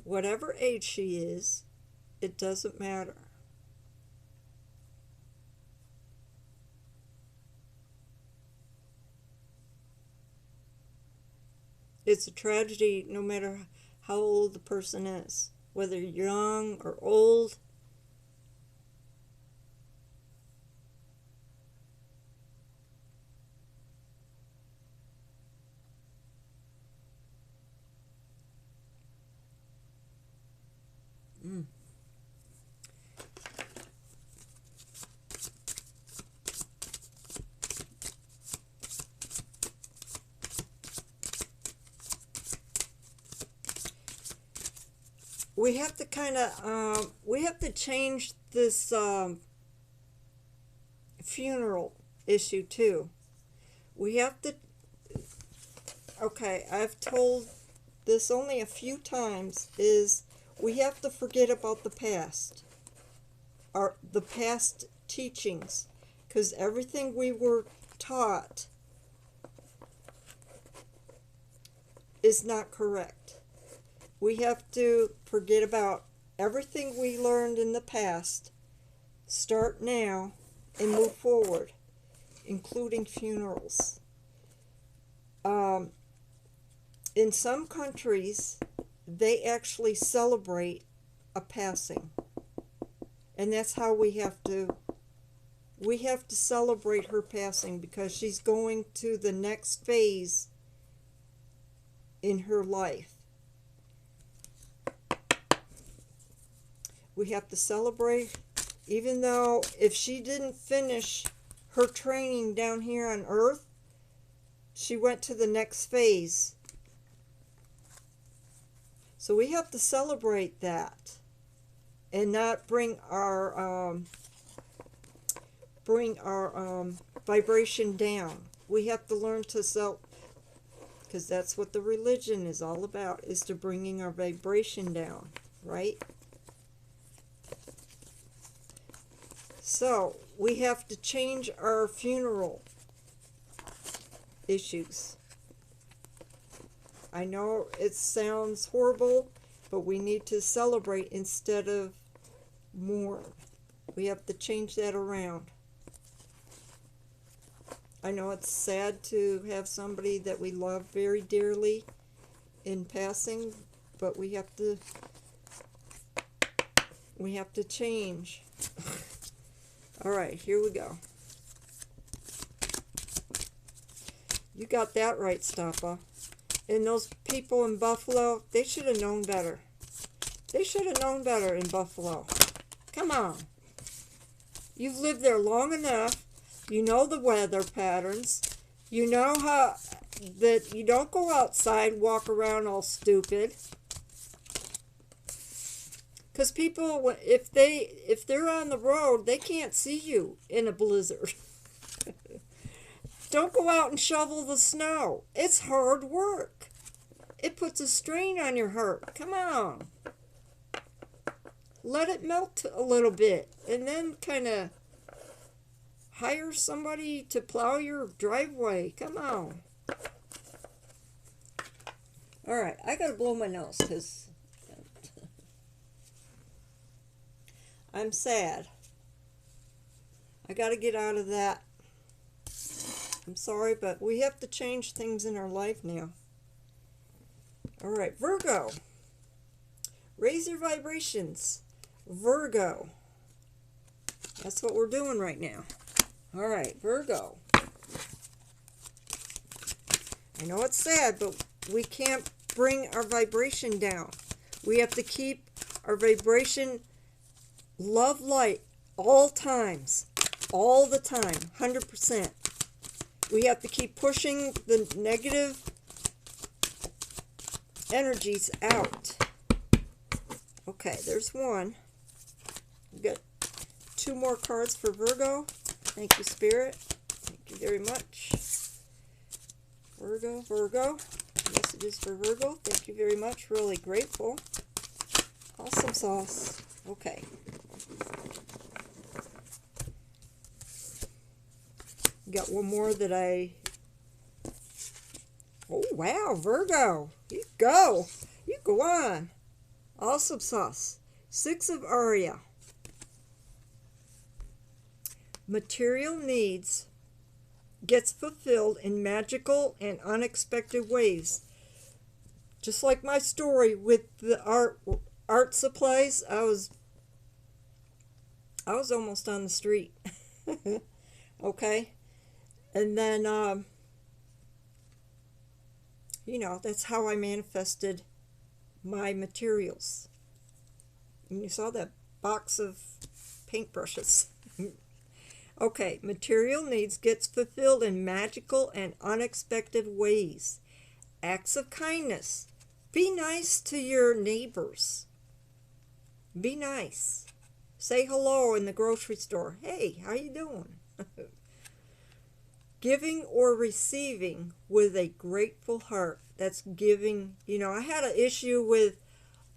A: Whatever age she is, it doesn't matter. It's a tragedy no matter how old the person is, whether young or old. we have to kind of, we have to change this funeral issue too. We have to, okay, I've told this only a few times, is we have to forget about the past, the past teachings, because everything we were taught is not correct. We have to forget about everything we learned in the past, start now, and move forward, including funerals. In some countries, they actually celebrate a passing. And that's how we have to celebrate her passing, because she's going to the next phase in her life. We have to celebrate, even though if she didn't finish her training down here on earth, she went to the next phase. So we have to celebrate that and not bring our vibration down. We have to learn to because that's what the religion is all about, is to bringing our vibration down, right? So we have to change our funeral issues. I know it sounds horrible, but we need to celebrate instead of mourn. We have to change that around. I know it's sad to have somebody that we love very dearly in passing, but we have to change. All right, here we go. You got that right, Stoppa. And those people in Buffalo, they should have known better. They should have known better in Buffalo. Come on. You've lived there long enough. You know the weather patterns. You know how that you don't go outside, walk around all stupid. Because people, if they're on the road, they can't see you in a blizzard. Don't go out and shovel the snow. It's hard work. It puts a strain on your heart. Come on. Let it melt a little bit, and then kind of hire somebody to plow your driveway. Come on. All right, I gotta blow my nose because I'm sad. I gotta get out of that. I'm sorry, but we have to change things in our life now. All right, Virgo. Raise your vibrations. Virgo. That's what we're doing right now. All right, Virgo. I know it's sad, but we can't bring our vibration down. We have to keep our vibration love light all times, all the time, 100%. We have to keep pushing the negative energies out. Okay, there's one. We got 2 more cards for Virgo. Thank you, Spirit. Thank you very much. Virgo, Virgo. Messages for Virgo. Thank you very much. Really grateful. Awesome sauce. Okay. Got one more that oh, wow, Virgo. You go. You go on. Awesome sauce. 6 of Aria. Material needs gets fulfilled in magical and unexpected ways. Just like my story with the art supplies, I was almost on the street. Okay? And then, you know, that's how I manifested my materials. And you saw that box of paintbrushes. Okay, material needs gets fulfilled in magical and unexpected ways. Acts of kindness. Be nice to your neighbors. Be nice. Say hello in the grocery store. Hey, how you doing? Giving or receiving with a grateful heart. That's giving. You know, I had an issue with,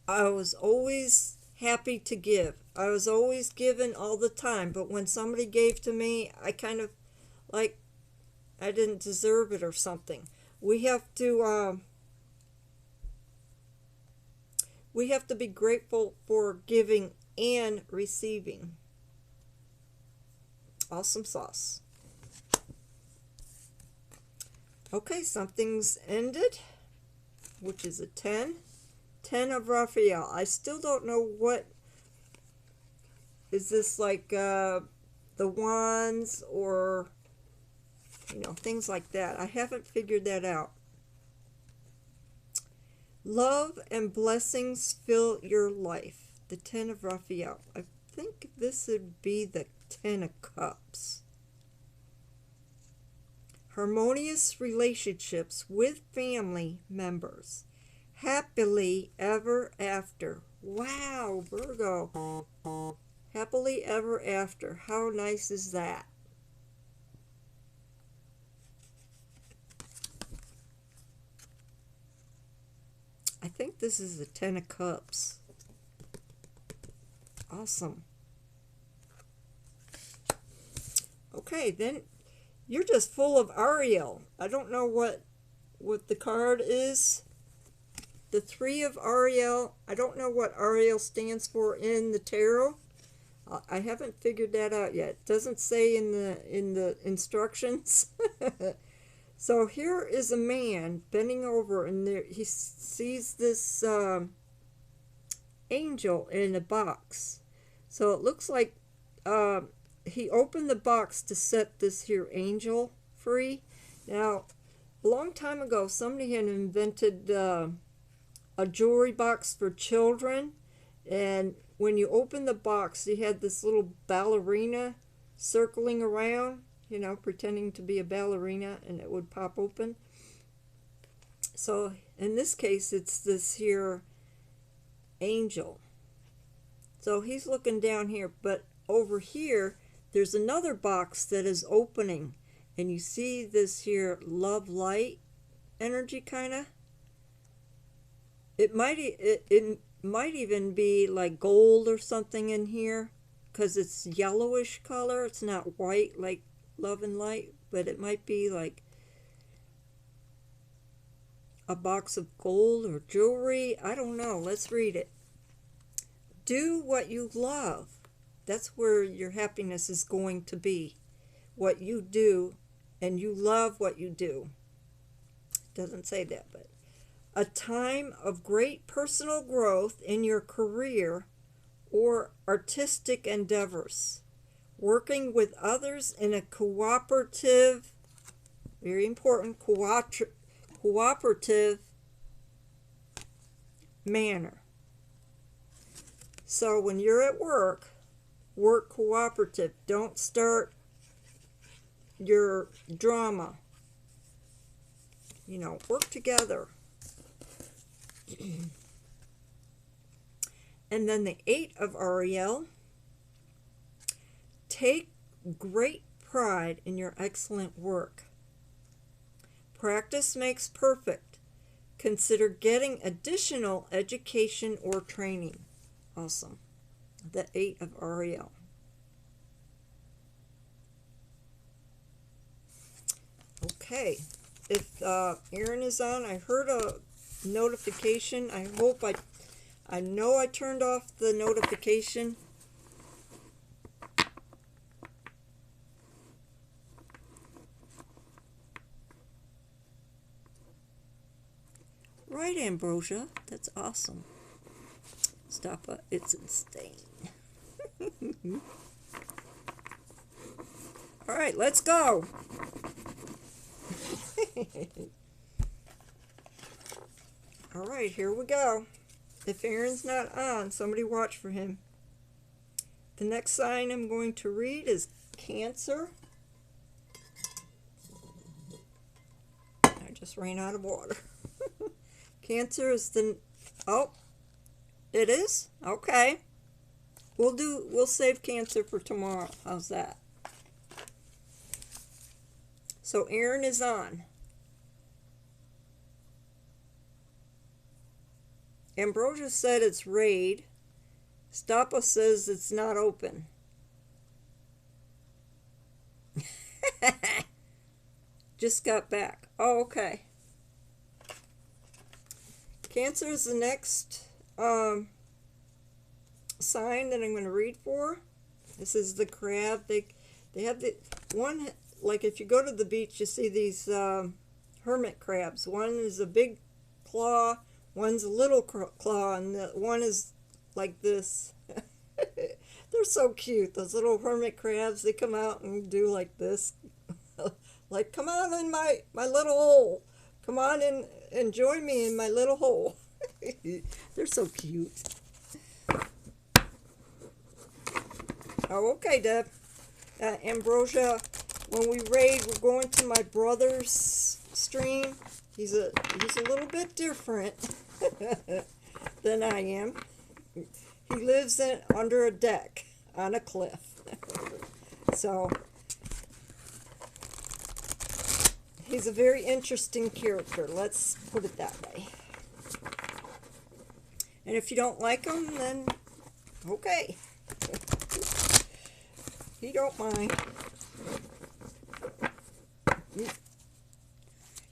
A: I was always happy to give. I was always giving all the time, but when somebody gave to me, I kind of like I didn't deserve it or something. We have to be grateful for giving and receiving. Awesome sauce. Okay, something's ended, which is a 10. 10 of Raphael. I still don't know what, is this like the wands or, you know, things like that. I haven't figured that out. Love and blessings fill your life. The 10 of Raphael. I think this would be the 10 of Cups. Harmonious relationships with family members. Happily ever after. Wow, Virgo. Happily ever after. How nice is that? I think this is the 10 of Cups. Awesome. Okay, then you're just full of Ariel. I don't know what the card is. The 3 of Ariel. I don't know what Ariel stands for in the tarot. I haven't figured that out yet. It doesn't say in the instructions. So here is a man bending over, and there he sees this angel in a box. So it looks like he opened the box to set this here angel free. Now, a long time ago, somebody had invented a jewelry box for children, and when you open the box, you had this little ballerina circling around, you know, pretending to be a ballerina, and it would pop open. So in this case, it's this here angel. So he's looking down here, but over here, there's another box that is opening, and you see this here love light energy kind of. It might even be like gold or something in here, because it's yellowish color. It's not white like love and light, but it might be like a box of gold or jewelry. I don't know. Let's read it. Do what you love. That's where your happiness is going to be. What you do, and you love what you do. It doesn't say that, but a time of great personal growth in your career or artistic endeavors. Working with others in a cooperative, very important, cooperative manner. So when you're at work, work cooperative. Don't start your drama. You know, work together. And then the 8 of Ariel. Take great pride in your excellent work. Practice makes perfect. Consider getting additional education or training. Awesome. The 8 of Ariel. Okay. If Aaron is on, I heard a notification. I know I turned off the notification. Right, Ambrosia. That's awesome. Stop it. It's insane. All right, let's go. All right, here we go. If Aaron's not on, somebody watch for him. The next sign I'm going to read is Cancer. I just ran out of water. Cancer is the... Oh, it is? Okay. We'll save Cancer for tomorrow. How's that? So Aaron is on. Ambrosia said it's raid. Stoppa says it's not open. Just got back. Oh, okay. Cancer is the next sign that I'm going to read for. This is the crab. They have the one, like if you go to the beach, you see these hermit crabs. One is a big claw, one's a little claw, and the one is like this. They're so cute. Those little hermit crabs, they come out and do like this. Like, come on in my little hole. Come on in and join me in my little hole. They're so cute. Oh, okay, Deb. Ambrosia, when we raid, we're going to my brother's stream. He's a little bit different than I am. He lives under a deck on a cliff. So he's a very interesting character. Let's put it that way. And if you don't like him, then okay. He don't mind.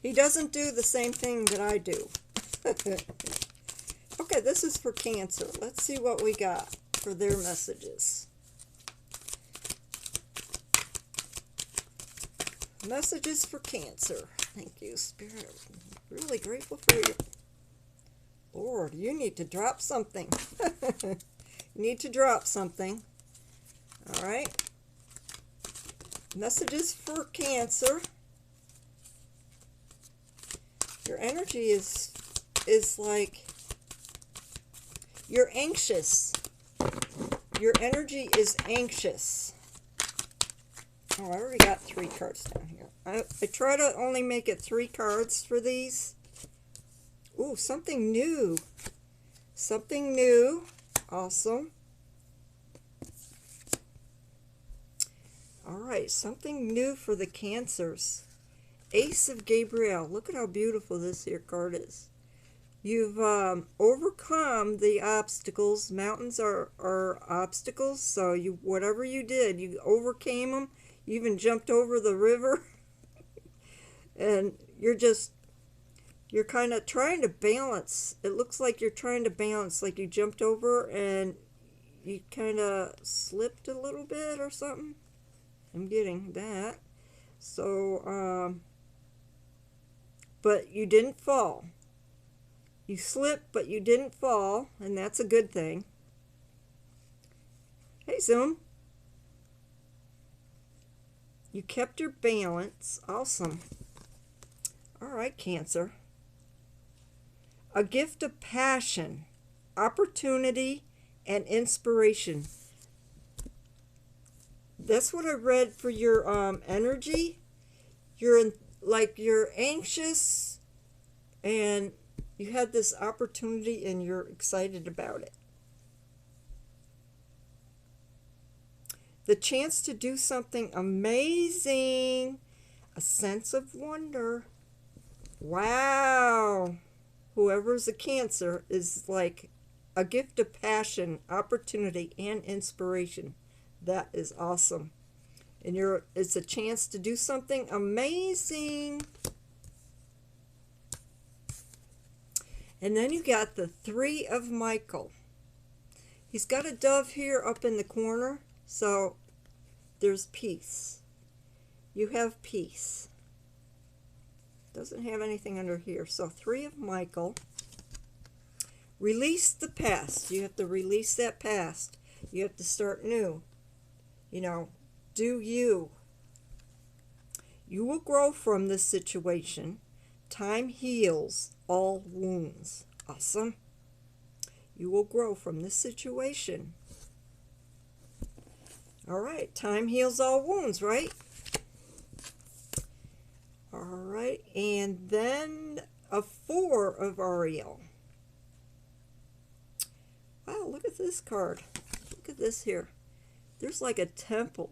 A: He doesn't do the same thing that I do. Okay, this is for Cancer. Let's see what we got for their messages. Messages for Cancer. Thank you, Spirit. I'm really grateful for you. Lord, you need to drop something. You need to drop something. All right. Messages for Cancer. Your energy is like you're anxious. Your energy is anxious. Oh, I already got 3 cards down here. I try to only make it 3 cards for these. Ooh, something new. Something new. Awesome. All right, something new for the Cancers. Ace of Gabriel. Look at how beautiful this here card is. You've overcome the obstacles. Mountains are obstacles, so whatever you did, you overcame them. You even jumped over the river. And you're kind of trying to balance. It looks like you're trying to balance, like you jumped over and you kind of slipped a little bit or something. I'm getting that. So, but you didn't fall. You slipped, but you didn't fall, and that's a good thing. Hey, Zoom. You kept your balance. Awesome. All right, Cancer. A gift of passion, opportunity, and inspiration. That's what I read for your energy. You're anxious, and you had this opportunity, and you're excited about it. The chance to do something amazing. A sense of wonder. Wow. Whoever's a Cancer is like a gift of passion, opportunity, and inspiration. That is awesome. And it's a chance to do something amazing. And then you got the 3 of Michael. He's got a dove here up in the corner, so there's peace. You have peace. Doesn't have anything under here. So 3 of Michael. Release the past. You have to release that past. You have to start new. You know, do you. You will grow from this situation. Time heals all wounds. Awesome. You will grow from this situation. All right. Time heals all wounds, right? All right. And then a 4 of Ariel. Wow, look at this card. Look at this here. There's like a temple.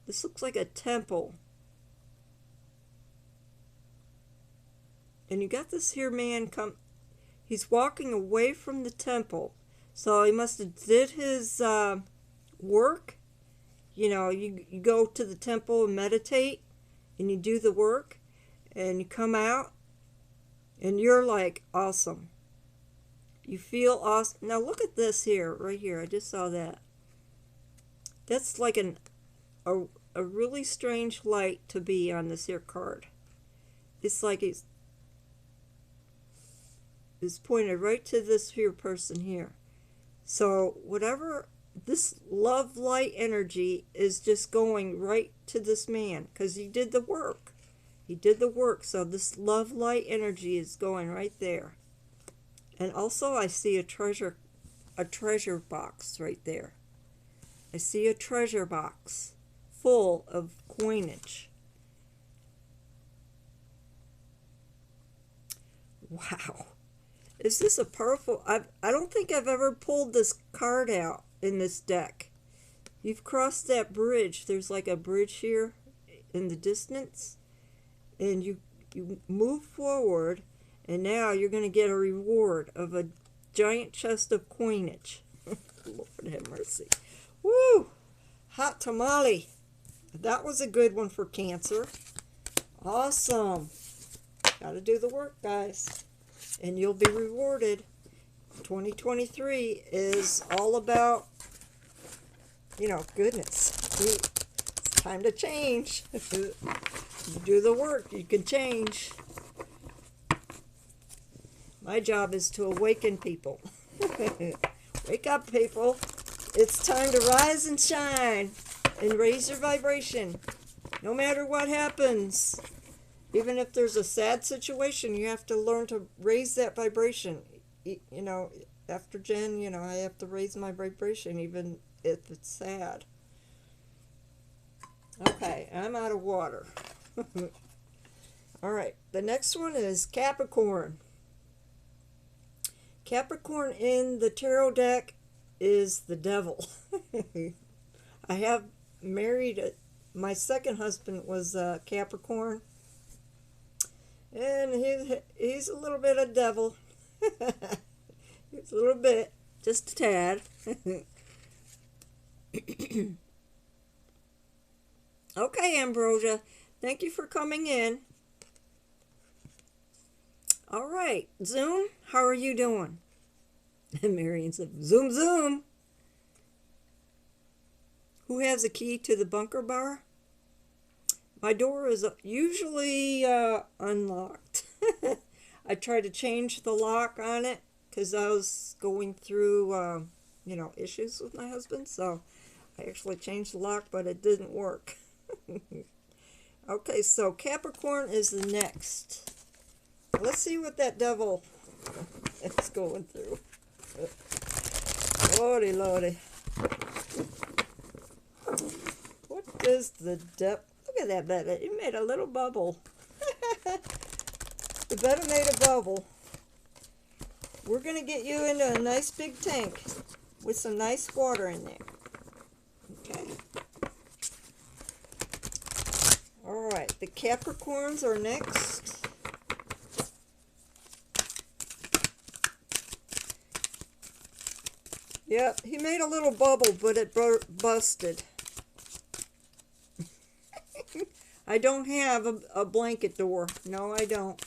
A: This looks like a temple. And you got this here man he's walking away from the temple. So he must have did his work. You know, you go to the temple and meditate, and you do the work, and you come out, and you're like awesome. You feel awesome. Now look at this here, right here. I just saw that. That's like a really strange light to be on this here card. It's like it's pointed right to this here person here. So whatever, this love light energy is just going right to this man because he did the work. He did the work. So this love light energy is going right there. And also I see a treasure box right there. I see a treasure box full of coinage. Wow. Is this a powerful... I don't think I've ever pulled this card out in this deck. You've crossed that bridge. There's like a bridge here in the distance. And you move forward, and now you're going to get a reward of a giant chest of coinage. Lord have mercy. Woo! Hot tamale. That was a good one for Cancer. Awesome. Got to do the work, guys. And you'll be rewarded. 2023 is all about, you know, goodness. It's time to change. You do the work, you can change. My job is to awaken people. Wake up, people. It's time to rise and shine and raise your vibration. No matter what happens. Even if there's a sad situation, you have to learn to raise that vibration. You know, after Jen, you know, I have to raise my vibration even if it's sad. Okay, I'm out of water. All right, the next one is Capricorn. Capricorn in the tarot deck is the devil. I have married, my second husband was Capricorn. And he's a little bit of devil. He's a little bit, just a tad. Okay, Ambrosia, thank you for coming in. All right, Zoom, how are you doing? And Marion said, Zoom, Zoom. Who has a key to the bunker bar? My door is usually unlocked. I tried to change the lock on it because I was going through, you know, issues with my husband. So I actually changed the lock, but it didn't work. Okay, so Capricorn is the next. Let's see what that devil is going through. Lordy, lordy. What is the devil? Look at that Betta. It made a little bubble. The Betta made a bubble. We're going to get you into a nice big tank with some nice water in there. Okay. All right. The Capricorns are next. Yep. He made a little bubble, but it busted. I don't have a blanket door. No, I don't.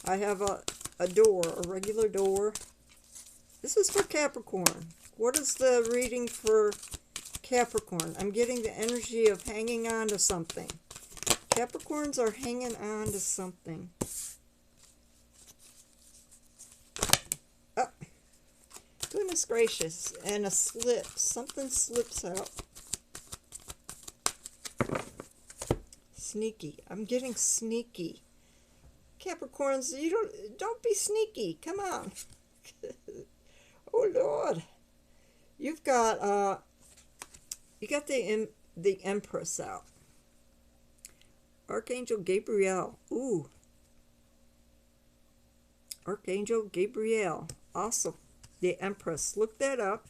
A: I have a door, a regular door. This is for Capricorn. What is the reading for Capricorn? I'm getting the energy of hanging on to something. Capricorns are hanging on to something. Oh, goodness gracious. And a slip. Something slips out. Sneaky. I'm getting sneaky. Capricorns, you don't be sneaky. Come on. Oh Lord. You got the Empress out. Archangel Gabriel. Ooh. Archangel Gabriel. Also, the Empress. Look that up.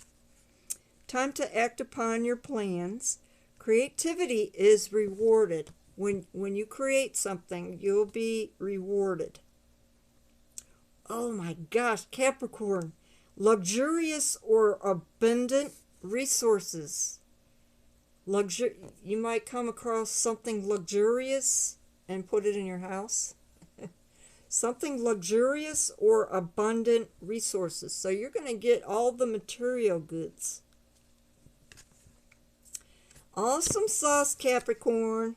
A: Time to act upon your plans. Creativity is rewarded. When you create something, you'll be rewarded. Oh my gosh, Capricorn. Luxurious or abundant resources. You might come across something luxurious and put it in your house. Something luxurious or abundant resources. So you're going to get all the material goods. Awesome sauce, Capricorn.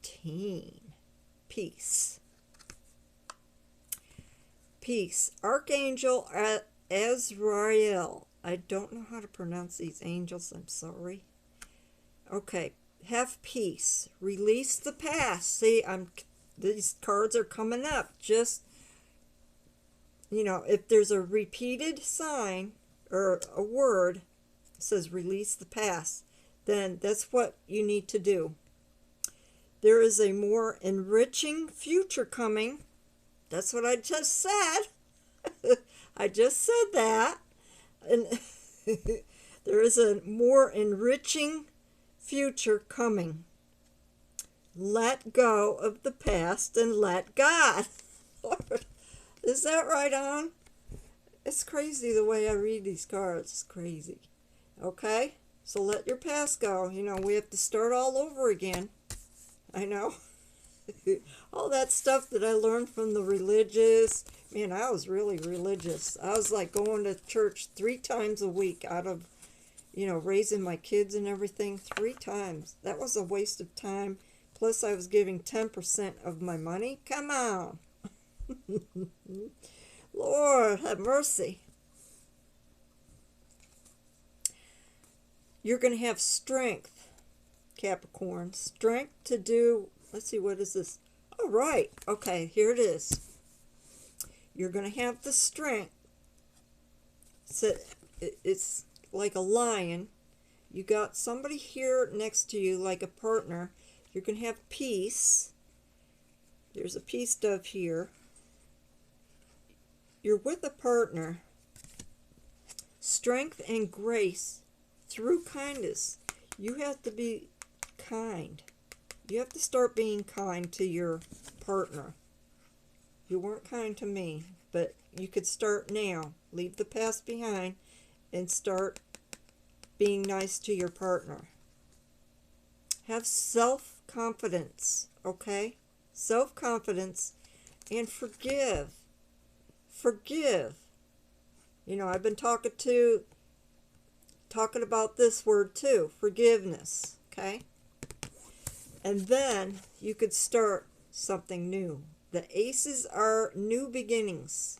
A: 13. Peace. Peace. Archangel Azrael. I don't know how to pronounce these angels. I'm sorry. Okay. Have peace. Release the past. See, these cards are coming up. Just, if there's a repeated sign or a word that says release the past, then that's what you need to do. There is a more enriching future coming. That's what I just said. I just said that. And there is a more enriching future coming. Let go of the past and let God. Lord, is that right on? It's crazy the way I read these cards. It's crazy. Okay? So let your past go. We have to start all over again. I know. All that stuff that I learned from the religious. Man, I was really religious. I was like going to church 3 times a week out of, raising my kids and everything 3 times. That was a waste of time. Plus, I was giving 10% of my money. Come on. Lord, have mercy. You're going to have strength, Capricorn. Strength to do, let's see, what is this? Oh, right. Okay, here it is. You're going to have the strength. So it's like a lion. You got somebody here next to you like a partner. You're going to have peace. There's a peace dove here. You're with a partner. Strength and grace through kindness. You have to be kind. You have to start being kind to your partner. You weren't kind to me, but you could start now. Leave the past behind and start being nice to your partner. Have self-confidence, okay? Self-confidence and forgive. Forgive. I've been talking about this word too, forgiveness, okay? And then you could start something new. The aces are new beginnings.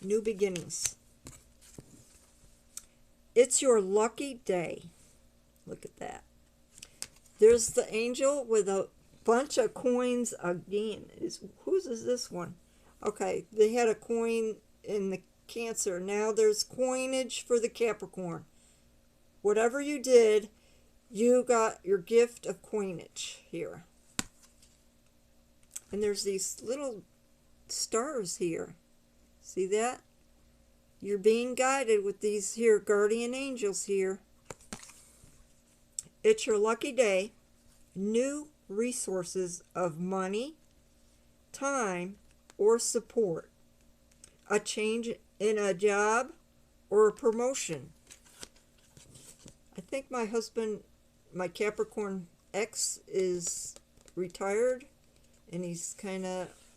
A: New beginnings. It's your lucky day. Look at that. There's the angel with a bunch of coins again. Whose is this one? Okay, they had a coin in the Cancer. Now there's coinage for the Capricorn. Whatever you did, you got your gift of coinage here. And there's these little stars here. See that? You're being guided with these here guardian angels here. It's your lucky day. New resources of money, time, or support. A change in a job or a promotion. I think my husband, my Capricorn ex, is retired. And he's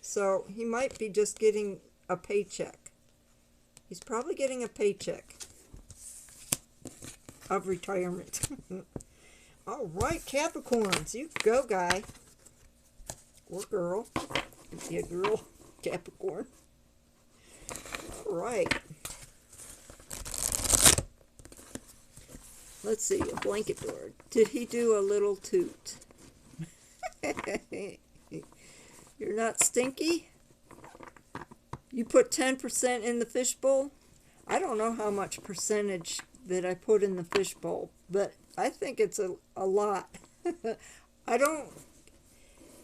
A: so he might be just getting a paycheck. He's probably getting a paycheck of retirement. All right, Capricorns, you go, guy. Or girl. Yeah, girl, Capricorn. All right. Let's see, a blanket door. Did he do a little toot? You're not stinky? You put 10% in the fishbowl? I don't know how much percentage that I put in the fishbowl, but I think it's a lot.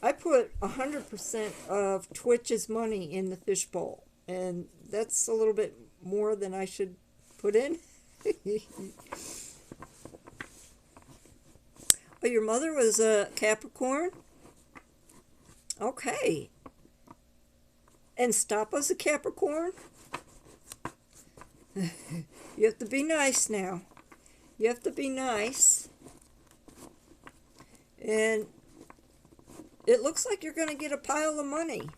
A: I put 100% of Twitch's money in the fishbowl. and that's a little bit more than I should put in. Oh, your mother was a Capricorn? Okay. And Stop was a Capricorn? You have to be nice now. You have to be nice. And it looks like you're going to get a pile of money.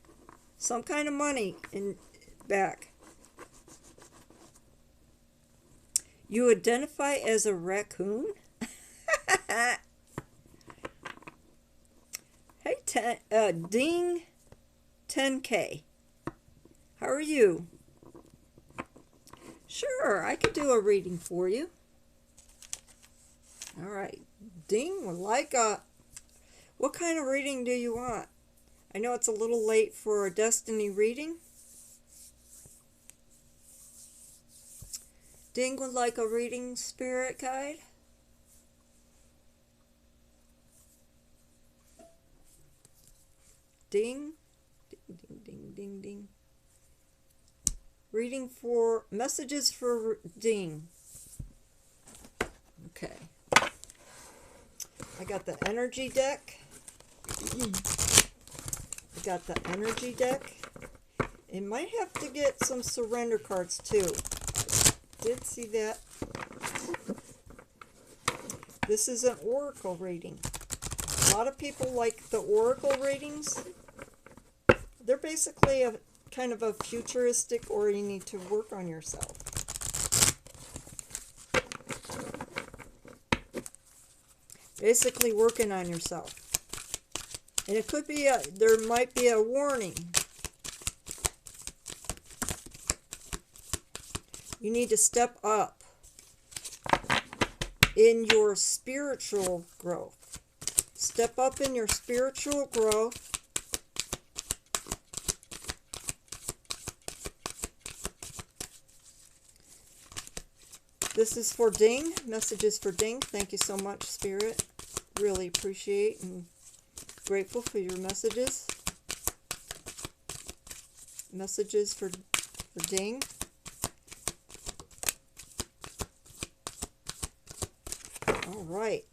A: Some kind of money in back. You identify as a raccoon? Hey, Ding 10K. How are you? Sure, I could do a reading for you. All right. Ding would like a... What kind of reading do you want? I know it's a little late for a Destiny reading. Ding would like a reading, Spirit Guide. Ding. Ding, ding, ding, ding, ding. Reading for... Messages for Ding. Okay. I got the energy deck. I got the energy deck. It might have to get some surrender cards too. I did see that. This is an oracle reading. A lot of people like the oracle readings. They're basically a kind of a futuristic, or you need to work on yourself. Basically working on yourself. And it could be there might be a warning. You need to step up in your spiritual growth. Step up in your spiritual growth. This is for Ding. Messages for Ding. Thank you so much, Spirit. Really appreciate and grateful for your messages. Messages for Ding. All right.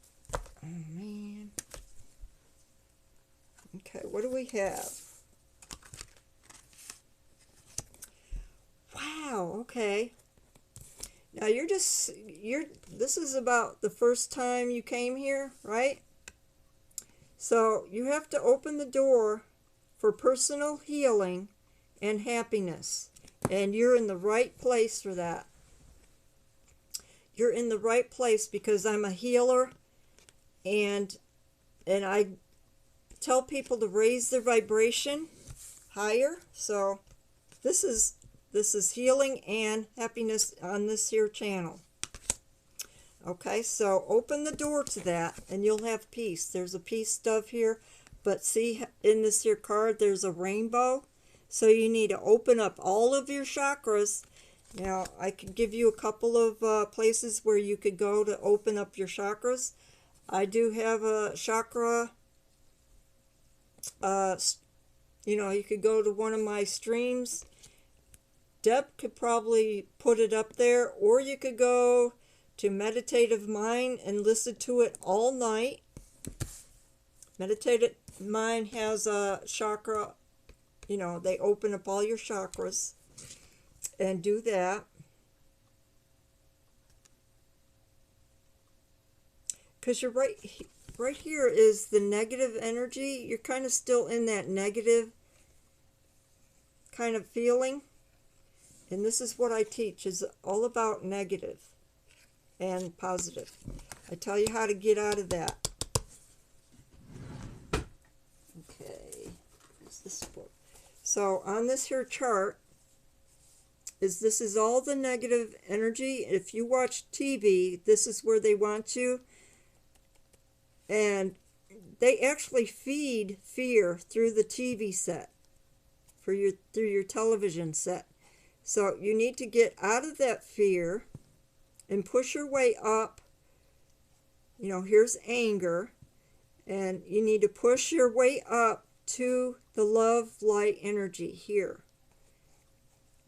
A: Oh, man. Okay, what do we have? Wow, okay. Now this is about the first time you came here, right? So you have to open the door for personal healing and happiness. And you're in the right place for that. You're in the right place because I'm a healer, and I tell people to raise their vibration higher. So this is healing and happiness on this here channel. Okay, so open the door to that and you'll have peace. There's a peace dove here, but see in this here card there's a rainbow. So you need to open up all of your chakras. Now I could give you a couple of places where you could go to open up your chakras. I do have a chakra, you could go to one of my streams. Deb could probably put it up there, or you could go to Meditative Mind and listen to it all night. Meditative Mind has a chakra, they open up all your chakras, and do that. Because you're right here is the negative energy. You're kind of still in that negative kind of feeling. And this is what I teach, is all about negative and positive. I tell you how to get out of that. Okay, what's this book? So on this here chart, this is all the negative energy. If you watch TV, this is where they want you. And they actually feed fear through the TV set, through your television set. So you need to get out of that fear and push your way up. Here's anger. And you need to push your way up to the love light energy here.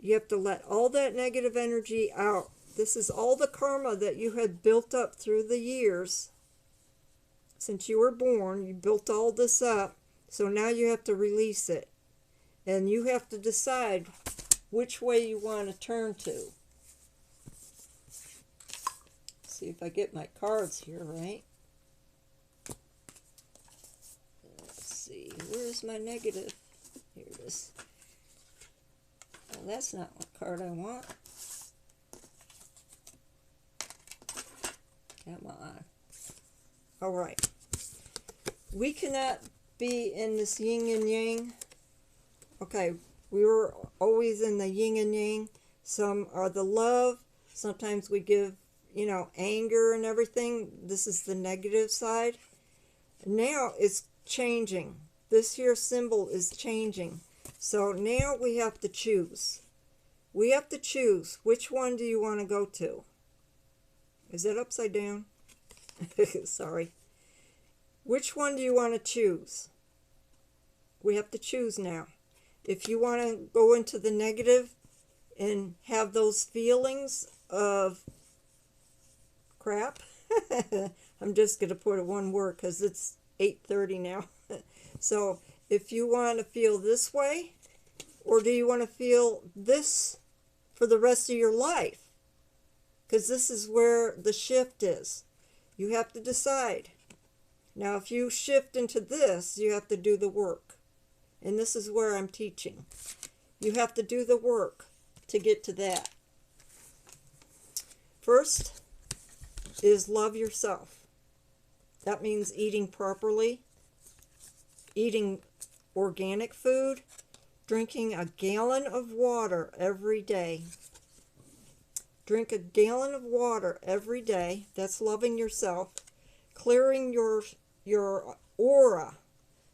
A: You have to let all that negative energy out. This is all the karma that you had built up through the years. Since you were born, you built all this up. So now you have to release it. And you have to decide which way you want to turn to. See if I get my cards here right. Let's see, where's my negative? Here it is. Oh, that's not what card I want. Come on. All right. We cannot be in this yin and yang. Okay, we were always in the yin and yang. Some are the love. Sometimes we give, anger and everything. This is the negative side. Now it's changing. This here symbol is changing. So now we have to choose. We have to choose. Which one do you want to go to? Is that upside down? Sorry. Which one do you want to choose? We have to choose now. If you want to go into the negative and have those feelings of crap, I'm just going to put it one word because it's 8:30 now. So if you want to feel this way, or do you want to feel this for the rest of your life? Because this is where the shift is. You have to decide. Now, if you shift into this, you have to do the work. And this is where I'm teaching. You have to do the work to get to that. First is love yourself. That means eating properly, eating organic food, drinking a gallon of water every day. Drink a gallon of water every day. That's loving yourself. Clearing your aura,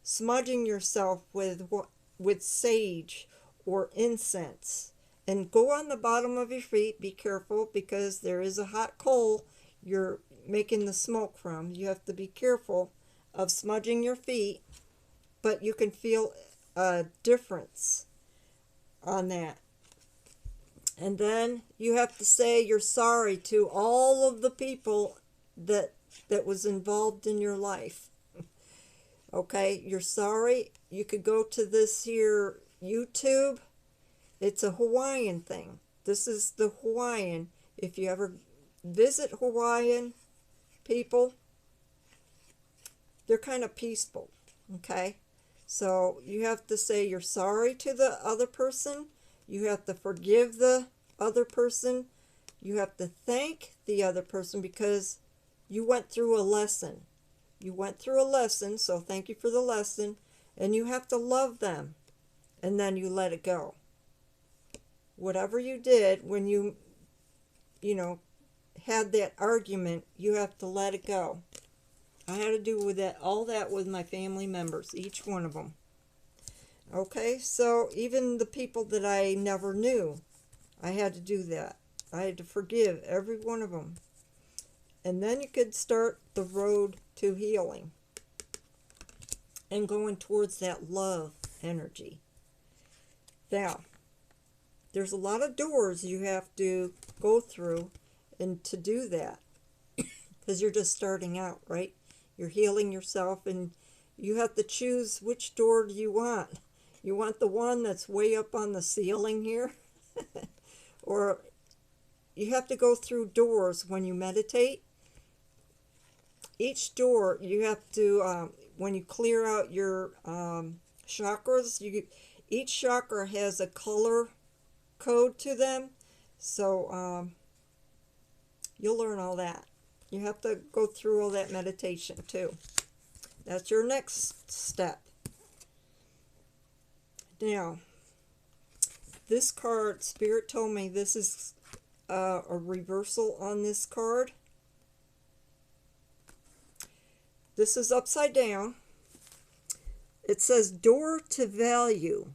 A: smudging yourself with sage or incense. And go on the bottom of your feet. Be careful because there is a hot coal you're making the smoke from. You have to be careful of smudging your feet, but you can feel a difference on that. And then you have to say you're sorry to all of the people that was involved in your life. Okay, you're sorry. You could go to this here YouTube. It's a Hawaiian thing. This is the Hawaiian. If you ever visit Hawaiian people, they're kind of peaceful. Okay, so you have to say you're sorry to the other person. You have to forgive the other person. You have to thank the other person because you went through a lesson. You went through a lesson, so thank you for the lesson. And you have to love them. And then you let it go. Whatever you did when you had that argument, you have to let it go. I had to do with that, all that with my family members, each one of them. Okay, so even the people that I never knew, I had to do that. I had to forgive every one of them. And then you could start the road to healing and going towards that love energy. Now, there's a lot of doors you have to go through and to do that because you're just starting out, right? You're healing yourself and you have to choose which door do you want. You want the one that's way up on the ceiling here? Or you have to go through doors when you meditate. Each door you have to, when you clear out your chakras, each chakra has a color code to them. So you'll learn all that. You have to go through all that meditation too. That's your next step. Now, this card, Spirit told me this is a reversal on this card. This is upside down. It says door to value.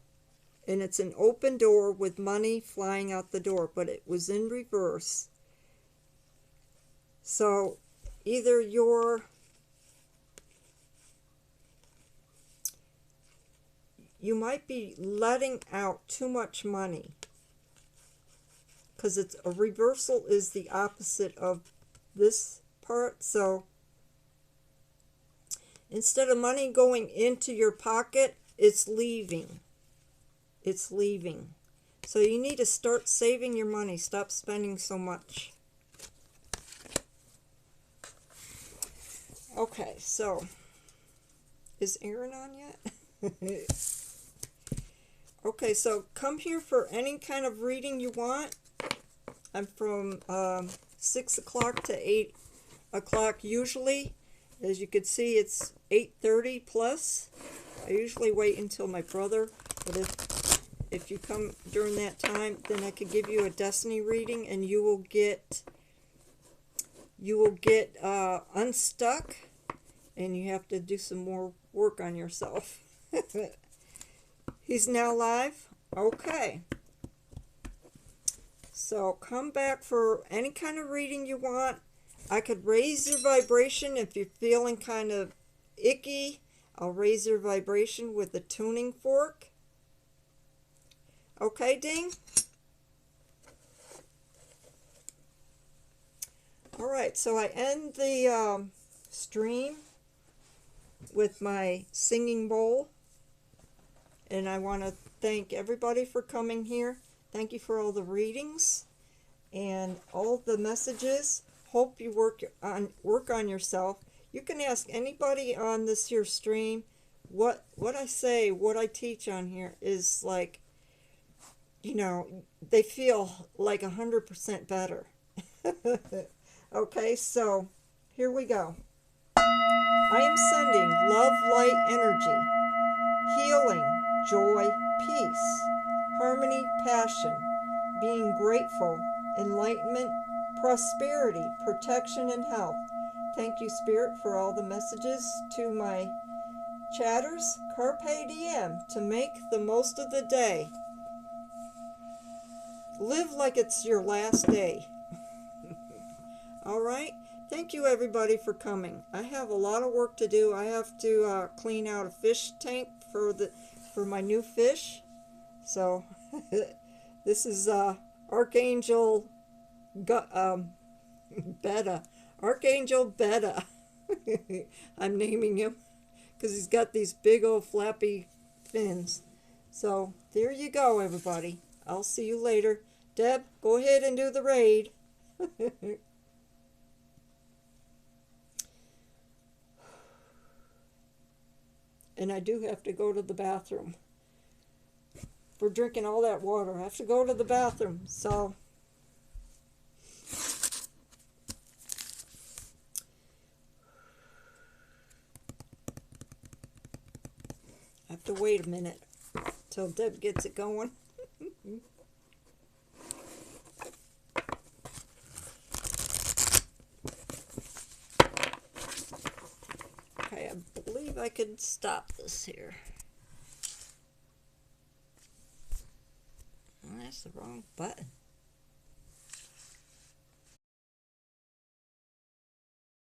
A: And it's an open door with money flying out the door. But it was in reverse. So either you might be letting out too much money. because it's a reversal is the opposite of this part. So instead of money going into your pocket, it's leaving. It's leaving. So you need to start saving your money. Stop spending so much. Okay, so is Aaron on yet? Okay, so come here for any kind of reading you want. I'm from 6 o'clock to 8 o'clock usually. As you can see, it's 8:30 plus. I usually wait until my brother, but if you come during that time, then I could give you a destiny reading, and you will get unstuck, and you have to do some more work on yourself. He's now live. Okay. So come back for any kind of reading you want. I could raise your vibration if you're feeling kind of icky. I'll raise your vibration with a tuning fork. Okay, Ding? Alright, so I end the stream with my singing bowl. And I want to thank everybody for coming here. Thank you for all the readings and all the messages. Hope you work on yourself. You can ask anybody on this here stream what I say, what I teach on here is like, you know, they feel like 100% better. Okay, so here we go. I am sending love, light, energy, healing, joy, peace, harmony, passion, being grateful, enlightenment, prosperity, protection, and health. Thank you, Spirit, for all the messages to my chatters. Carpe diem, to make the most of the day. Live like it's your last day. All right? Thank you, everybody, for coming. I have a lot of work to do. I have to clean out a fish tank for my new fish. So this is Archangel Beta. Archangel Beta. I'm naming him because he's got these big old flappy fins. So there you go, everybody. I'll see you later. Deb, go ahead and do the raid. And I do have to go to the bathroom. For drinking all that water, I have to go to the bathroom. So I have to wait a minute till Deb gets it going. Okay, I believe I could stop this here. Oh, that's the wrong button.